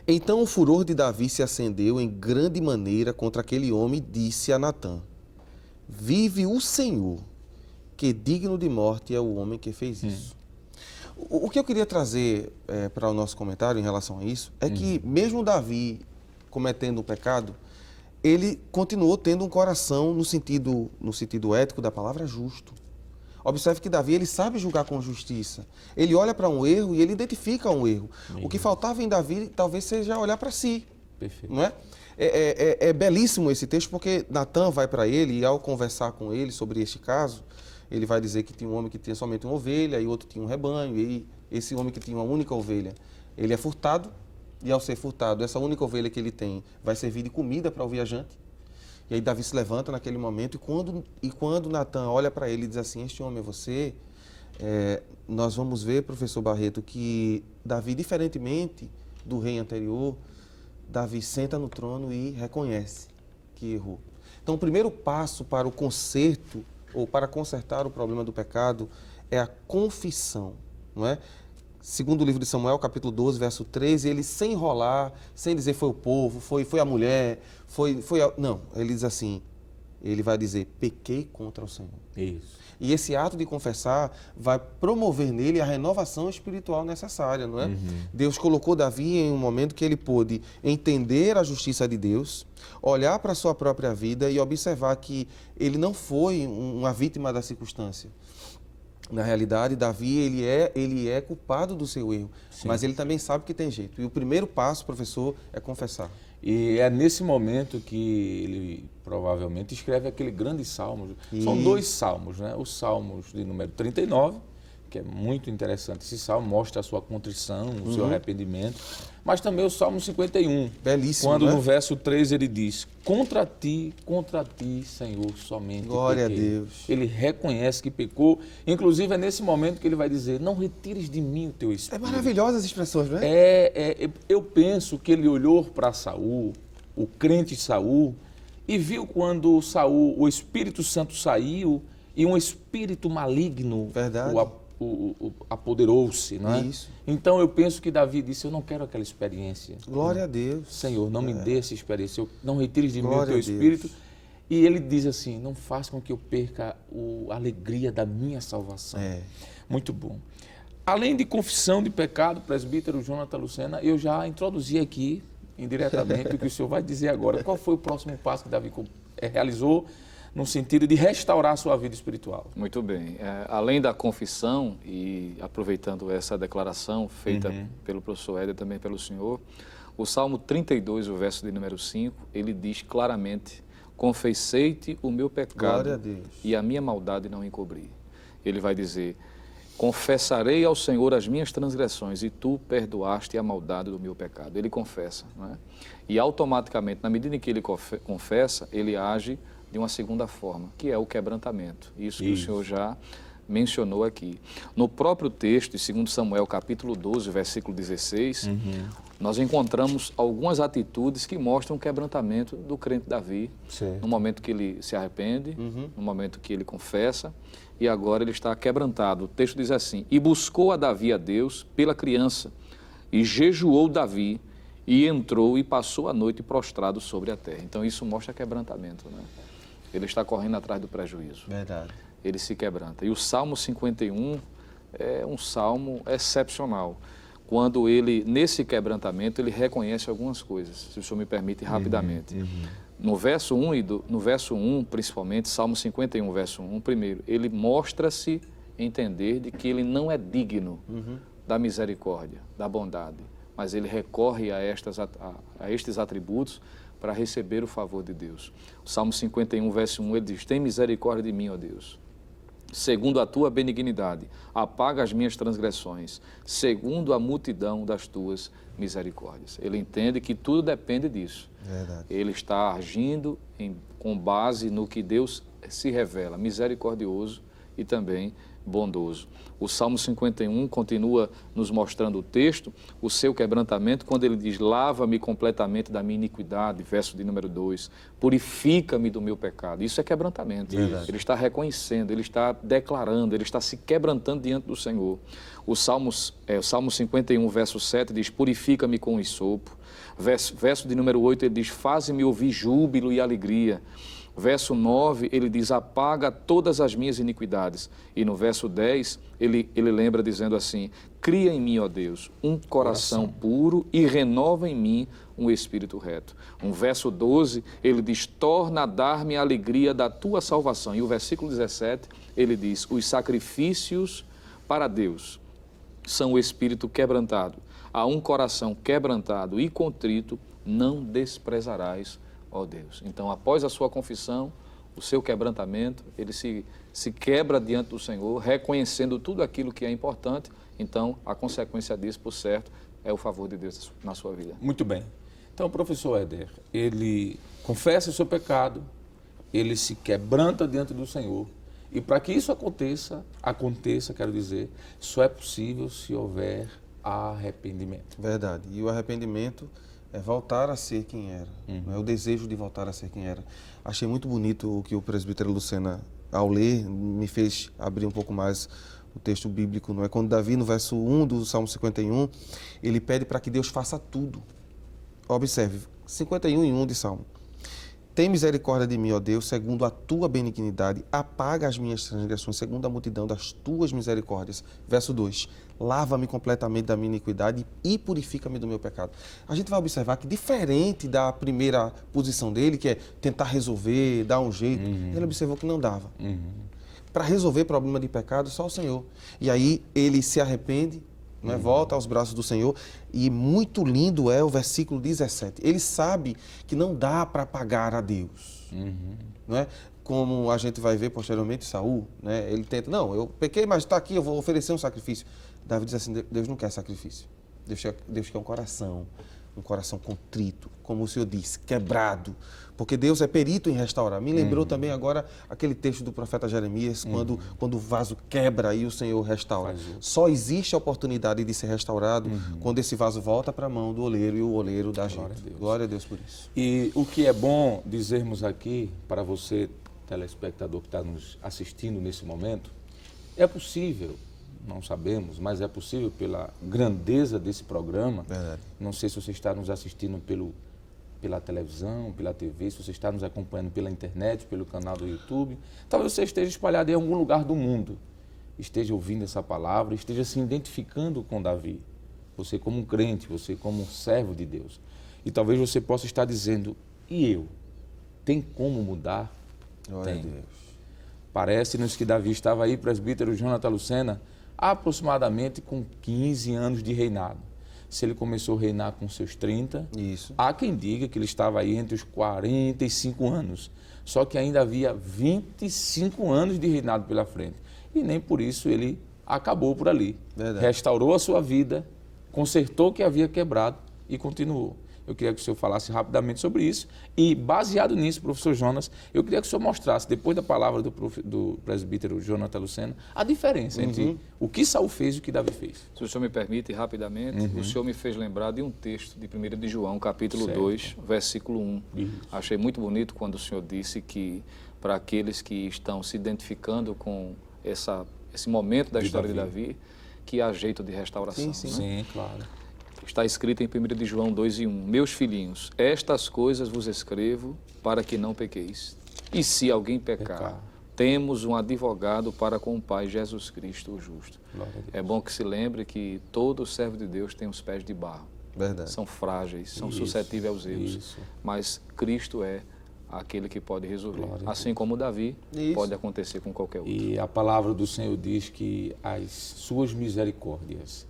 Então o furor de Davi se acendeu em grande maneira contra aquele homem e disse a Natã: vive o Senhor, que digno de morte é o homem que fez isso. O que eu queria trazer para o nosso comentário em relação a isso é que mesmo Davi cometendo o pecado, ele continuou tendo um coração no sentido ético da palavra justo. Observe que Davi, ele sabe julgar com justiça. Ele olha para um erro e ele identifica um erro. O que faltava em Davi talvez seja olhar para si. Perfeito. Não é? É belíssimo esse texto porque Natã vai para ele e ao conversar com ele sobre este caso, ele vai dizer que tinha um homem que tinha somente uma ovelha e outro tinha um rebanho. E esse homem que tinha uma única ovelha, ele é furtado. E ao ser furtado, essa única ovelha que ele tem vai servir de comida para o viajante. E aí Davi se levanta naquele momento e quando Natã olha para ele e diz assim, este homem é você, nós vamos ver, professor Barreto, que Davi, diferentemente do rei anterior, Davi senta no trono e reconhece que errou. Então o primeiro passo para o conserto, ou para consertar o problema do pecado, é a confissão, não é? Segundo o livro de Samuel, capítulo 12, verso 13, ele sem enrolar, sem dizer foi o povo, foi a mulher, não, ele diz assim, ele vai dizer, pequei contra o Senhor. Isso. E esse ato de confessar vai promover nele a renovação espiritual necessária, não é? Deus colocou Davi em um momento que ele pôde entender a justiça de Deus, olhar para a sua própria vida e observar que ele não foi uma vítima da circunstância. Na realidade, Davi, ele é culpado do seu erro, mas ele também sabe que tem jeito. E o primeiro passo, professor, é confessar. E é nesse momento que ele provavelmente escreve aquele grande salmo. São dois salmos, né? Os salmos de número 39, que é muito interessante. Esse salmo mostra a sua contrição, o seu arrependimento. Mas também o Salmo 51. Belíssimo, quando né? no verso 3 ele diz, contra ti, Senhor, somente Glória pequei. a Deus. Ele reconhece que pecou. Inclusive é nesse momento que ele vai dizer, não retires de mim o teu espírito. É maravilhosa as expressões, não é? Eu penso que ele olhou para Saul, o crente Saul, e viu quando Saul, o Espírito Santo saiu e um espírito maligno o apoderou-se, não é? Isso. Então eu penso que Davi disse, eu não quero aquela experiência. Glória a Deus. Senhor, não me dê essa experiência, não retires de mim o Glória teu a espírito. Deus. E ele diz assim, não faça com que eu perca a alegria da minha salvação. Muito bom. Além de confissão de pecado, presbítero Jonathan Lucena, eu já introduzi aqui indiretamente o que o senhor vai dizer agora. Qual foi o próximo passo que Davi realizou no sentido de restaurar a sua vida espiritual? Muito bem. Além da confissão, e aproveitando essa declaração feita pelo professor Éder, também pelo senhor, o Salmo 32, o verso de número 5, ele diz claramente, confessei-te o meu pecado e a minha maldade não encobri. Ele vai dizer, confessarei ao Senhor as minhas transgressões e tu perdoaste a maldade do meu pecado. Ele confessa, não é? E automaticamente, na medida em que ele confessa, ele age de uma segunda forma, que é o quebrantamento. Isso que o senhor já mencionou aqui. No próprio texto, de 2 Samuel, capítulo 12, versículo 16, nós encontramos algumas atitudes que mostram o quebrantamento do crente Davi, no momento que ele se arrepende, no momento que ele confessa, e agora ele está quebrantado. O texto diz assim: e buscou a Davi a Deus pela criança, e jejuou Davi, e entrou e passou a noite prostrado sobre a terra. Então isso mostra quebrantamento, né? Ele está correndo atrás do prejuízo. Verdade. Ele se quebranta. E o Salmo 51 é um salmo excepcional. Quando ele, nesse quebrantamento, ele reconhece algumas coisas, se o senhor me permite rapidamente. No verso 1, principalmente, Salmo 51, verso 1, primeiro, ele mostra-se entender de que ele não é digno da misericórdia, da bondade, mas ele recorre a estes atributos para receber o favor de Deus. O Salmo 51, verso 1, ele diz: tem misericórdia de mim, ó Deus, segundo a tua benignidade, apaga as minhas transgressões, segundo a multidão das tuas misericórdias. Ele entende que tudo depende disso. Verdade. Ele está agindo com base no que Deus se revela, misericordioso e também bondoso. O Salmo 51 continua nos mostrando o texto, o seu quebrantamento, quando ele diz: lava-me completamente da minha iniquidade, verso de número 2, purifica-me do meu pecado. Isso é quebrantamento. Ele está reconhecendo, ele está declarando, ele está se quebrantando diante do Senhor. O Salmo 51, verso 7 diz: purifica-me com hisopo. Verso de número 8 ele diz: faze-me ouvir júbilo e alegria. Verso 9, ele diz: apaga todas as minhas iniquidades. E no verso 10, ele lembra dizendo assim: cria em mim, ó Deus, um coração puro e renova em mim um espírito reto. No verso 12, ele diz: torna a dar-me a alegria da tua salvação. E o versículo 17, ele diz: os sacrifícios para Deus são o espírito quebrantado. A um coração quebrantado e contrito não desprezarás, ó Deus. Então, após a sua confissão, o seu quebrantamento, ele se quebra diante do Senhor, reconhecendo tudo aquilo que é importante. Então, a consequência disso, por certo, é o favor de Deus na sua vida. Muito bem. Então, professor Éder, ele confessa o seu pecado, ele se quebranta diante do Senhor. E para que isso aconteça, quero dizer, só é possível se houver arrependimento. Verdade. E o arrependimento é voltar a ser quem era. É o desejo de voltar a ser quem era. Achei muito bonito o que o presbítero Lucena, ao ler, me fez abrir um pouco mais o texto bíblico. Não é? Quando Davi, no verso 1 do Salmo 51, ele pede para que Deus faça tudo. Observe, 51 e 1 de Salmo. Tem misericórdia de mim, ó Deus, segundo a tua benignidade, apaga as minhas transgressões, segundo a multidão das tuas misericórdias. Verso 2, lava-me completamente da minha iniquidade e purifica-me do meu pecado. A gente vai observar que, diferente da primeira posição dele, que é tentar resolver, dar um jeito, ele observou que não dava. Para resolver problema de pecado, só o Senhor. E aí ele se arrepende, né? Volta aos braços do Senhor, e muito lindo é o versículo 17. Ele sabe que não dá para pagar a Deus. Não é? Como a gente vai ver posteriormente Saul, né? Ele tenta, não, eu pequei, mas está aqui, eu vou oferecer um sacrifício. Davi diz assim: Deus não quer sacrifício. Deus quer um coração contrito, como o Senhor disse, quebrado, porque Deus é perito em restaurar. Me lembrou também agora aquele texto do profeta Jeremias, quando o vaso quebra e o Senhor restaura. Só existe a oportunidade de ser restaurado quando esse vaso volta para a mão do oleiro e o oleiro dá jeito. Glória a Deus por isso. E o que é bom dizermos aqui, para você, telespectador que está nos assistindo nesse momento, é possível, não sabemos, mas é possível pela grandeza desse programa. Verdade. Não sei se você está nos assistindo pela televisão, pela TV, se você está nos acompanhando pela internet, pelo canal do YouTube. Talvez você esteja espalhado em algum lugar do mundo, esteja ouvindo essa palavra, esteja se identificando com Davi. Você como um crente, você como um servo de Deus. E talvez você possa estar dizendo: e eu? Tem como mudar? Glória a Deus. Parece-nos que Davi estava aí, presbítero Jonathan Lucena, aproximadamente com 15 anos de reinado. Se ele começou a reinar com seus 30, há quem diga que ele estava aí entre os 45 anos. Só que ainda havia 25 anos de reinado pela frente. E nem por isso ele acabou por ali. Verdade. Restaurou a sua vida, consertou o que havia quebrado e continuou. Eu queria que o senhor falasse rapidamente sobre isso e, baseado nisso, professor Jonas, eu queria que o senhor mostrasse, depois da palavra do presbítero Jonathan Lucena, a diferença entre o que Saul fez e o que Davi fez. Se o senhor me permite, rapidamente, o senhor me fez lembrar de um texto de 1 de João, capítulo 2, versículo 1. Achei muito bonito quando o senhor disse que, para aqueles que estão se identificando com esse momento da história de Davi, que há jeito de restauração. Sim, claro. Está escrito em 1 de João 2:1. Meus filhinhos, estas coisas vos escrevo para que não pequeis. E se alguém pecar, temos um advogado para com o Pai, Jesus Cristo, o justo. É bom que se lembre que todo servo de Deus tem os pés de barro. Verdade. São frágeis, são suscetíveis aos erros. Mas Cristo é aquele que pode resolver. Assim como Davi, pode acontecer com qualquer outro. E a palavra do Senhor diz que as suas misericórdias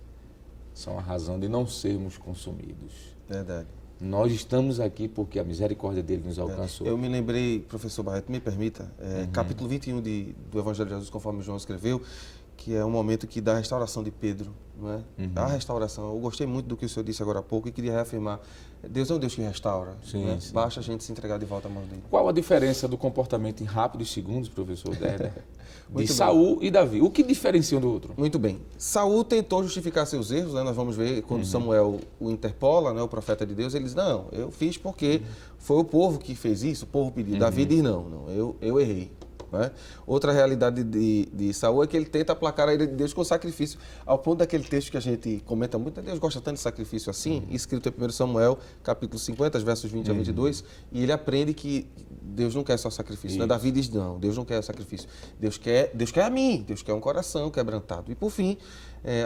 são a razão de não sermos consumidos. Verdade. Nós estamos aqui porque a misericórdia dele nos alcançou. Eu me lembrei, professor Barreto, me permita, capítulo 21 do Evangelho de Jesus, conforme João escreveu, que é um momento que dá a restauração de Pedro, não é? A restauração. Eu gostei muito do que o senhor disse agora há pouco e queria reafirmar. Deus é um Deus que restaura. Né? Basta a gente se entregar de volta à mão dele. Qual a diferença do comportamento em rápidos segundos, professor Déder, de Saul e Davi? O que diferencia um do outro? Muito bem. Saul tentou justificar seus erros, né? Nós vamos ver quando Samuel o interpola, né? O profeta de Deus, ele diz, não, eu fiz porque foi o povo que fez isso, o povo pediu. Davi diz, não, eu errei. Né? Outra realidade de Saul é que ele tenta aplacar a ira de Deus com sacrifício, ao ponto daquele texto que a gente comenta muito, Deus gosta tanto de sacrifício assim, escrito em 1 Samuel, capítulo 50, versos 20 a 22, e ele aprende que Deus não quer só sacrifício. Né? Davi diz, não, Deus não quer sacrifício, Deus quer a mim, Deus quer um coração quebrantado. E por fim,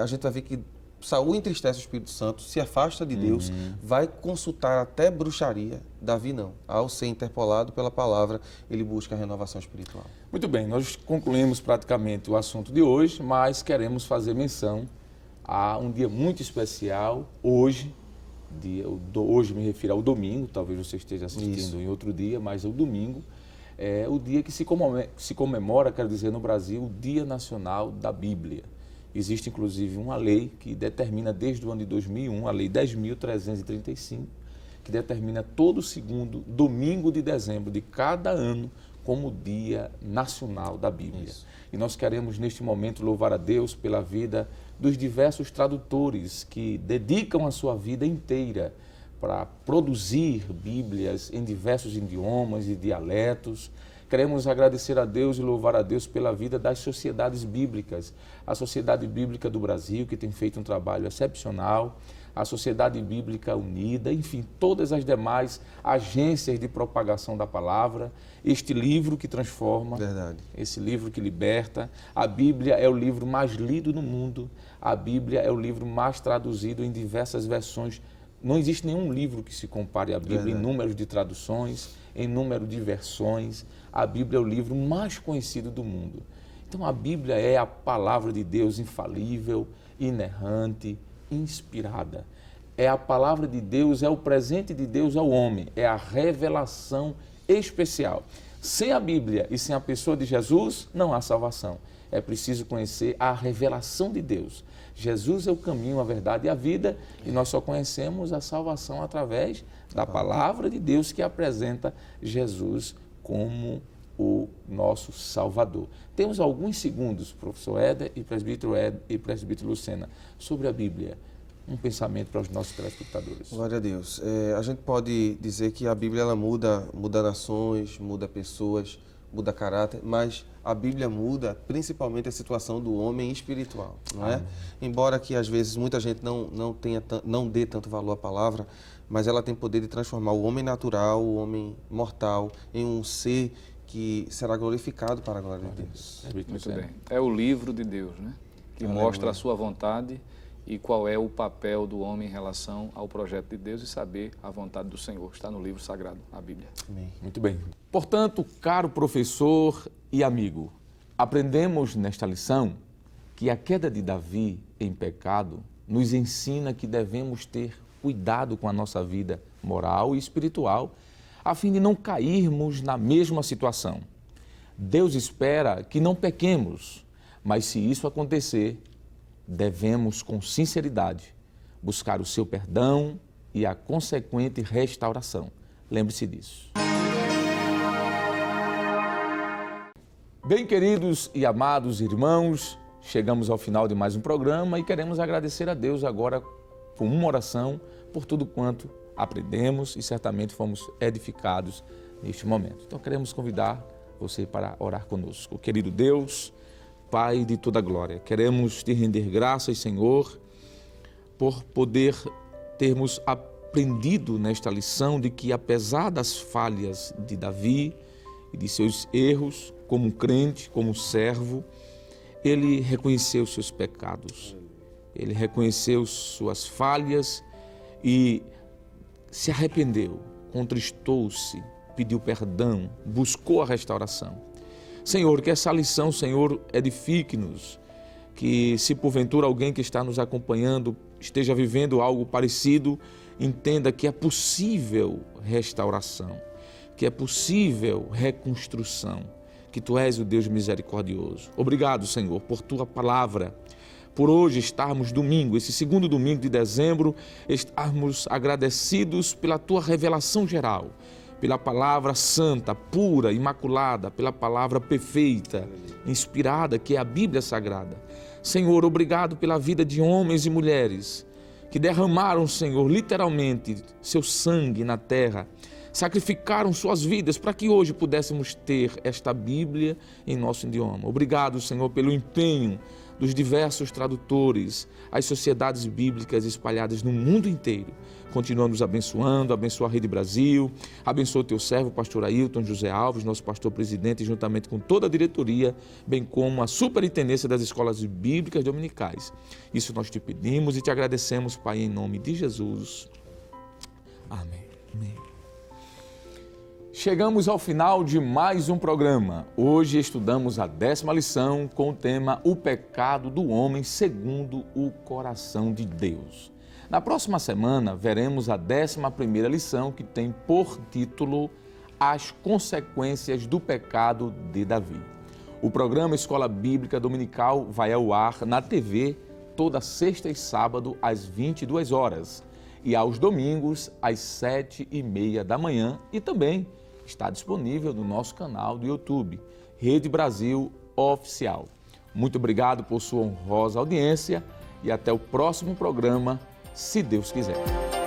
a gente vai ver que Saul entristece o Espírito Santo, se afasta de Deus, vai consultar até bruxaria. Davi não. Ao ser interpolado pela palavra, ele busca a renovação espiritual. Muito bem, nós concluímos praticamente o assunto de hoje, mas queremos fazer menção a um dia muito especial, hoje me refiro ao domingo, talvez você esteja assistindo em outro dia, mas o domingo é o dia que se comemora, quero dizer, no Brasil, o Dia Nacional da Bíblia. Existe, inclusive, uma lei que determina, desde o ano de 2001, a Lei 10.335, que determina todo o segundo domingo de dezembro de cada ano como Dia Nacional da Bíblia. E nós queremos, neste momento, louvar a Deus pela vida dos diversos tradutores que dedicam a sua vida inteira para produzir Bíblias em diversos idiomas e dialetos. Queremos agradecer a Deus e louvar a Deus pela vida das sociedades bíblicas. A Sociedade Bíblica do Brasil, que tem feito um trabalho excepcional, a Sociedade Bíblica Unida, enfim, todas as demais agências de propagação da palavra, este livro que transforma, esse livro que liberta. A Bíblia é o livro mais lido no mundo, a Bíblia é o livro mais traduzido em diversas versões. Não existe nenhum livro que se compare à Bíblia em número de traduções, em número de versões. A Bíblia é o livro mais conhecido do mundo. Então a Bíblia é a palavra de Deus infalível, inerrante, inspirada. É a palavra de Deus, é o presente de Deus ao homem, é a revelação especial. Sem a Bíblia e sem a pessoa de Jesus, não há salvação. É preciso conhecer a revelação de Deus. Jesus é o caminho, a verdade e a vida, e nós só conhecemos a salvação através da palavra de Deus que apresenta Jesus como o nosso Salvador. Temos alguns segundos, professor Éder e presbítero Lucena, sobre a Bíblia. Um pensamento para os nossos telespectadores. Glória a Deus. A gente pode dizer que a Bíblia ela muda nações, muda pessoas, muda caráter, mas a Bíblia muda principalmente a situação do homem espiritual, não é? Embora que às vezes muita gente não dê tanto valor à palavra, mas ela tem poder de transformar o homem natural, o homem mortal, em um ser que será glorificado para a glória de Deus. Muito bem. É o livro de Deus, né? Que mostra a sua vontade e qual é o papel do homem em relação ao projeto de Deus e saber a vontade do Senhor. Está no livro sagrado, a Bíblia. Amém. Muito bem. Portanto, caro professor e amigo, aprendemos nesta lição que a queda de Davi em pecado nos ensina que devemos ter cuidado com a nossa vida moral e espiritual, a fim de não cairmos na mesma situação. Deus espera que não pequemos, mas se isso acontecer, devemos com sinceridade buscar o seu perdão e a consequente restauração. Lembre-se disso. Bem, queridos e amados irmãos, chegamos ao final de mais um programa e queremos agradecer a Deus agora com uma oração por tudo quanto aprendemos e certamente fomos edificados neste momento. Então queremos convidar você para orar conosco. Querido Deus, Pai de toda glória, queremos te render graças, Senhor, por poder termos aprendido nesta lição de que apesar das falhas de Davi e de seus erros, como crente, como servo, ele reconheceu seus pecados, ele reconheceu suas falhas e se arrependeu, contristou-se, pediu perdão, buscou a restauração. Senhor, que essa lição, Senhor, edifique-nos, que se porventura alguém que está nos acompanhando esteja vivendo algo parecido, entenda que é possível restauração, que é possível reconstrução, que Tu és o Deus misericordioso. Obrigado, Senhor, por Tua palavra, por hoje estarmos domingo, esse segundo domingo de dezembro, estarmos agradecidos pela Tua revelação geral, pela palavra santa, pura, imaculada, pela palavra perfeita, inspirada, que é a Bíblia Sagrada. Senhor, obrigado pela vida de homens e mulheres que derramaram, Senhor, literalmente seu sangue na terra, sacrificaram suas vidas para que hoje pudéssemos ter esta Bíblia em nosso idioma. Obrigado, Senhor, pelo empenho dos diversos tradutores, as sociedades bíblicas espalhadas no mundo inteiro. Continua nos abençoando, abençoa a Rede Brasil, abençoa o teu servo, pastor Ailton José Alves, nosso pastor presidente, juntamente com toda a diretoria, bem como a superintendência das escolas bíblicas dominicais. Isso nós te pedimos e te agradecemos, Pai, em nome de Jesus. Amém. Amém. Chegamos ao final de mais um programa. Hoje estudamos a 10ª lição com o tema O Pecado do Homem segundo o Coração de Deus. Na próxima semana, veremos a 11ª lição, que tem por título As Consequências do Pecado de Davi. O programa Escola Bíblica Dominical vai ao ar na TV toda sexta e sábado às 22 horas e aos domingos às 7h30 da manhã e também está disponível no nosso canal do YouTube, Rede Brasil Oficial. Muito obrigado por sua honrosa audiência e até o próximo programa, se Deus quiser.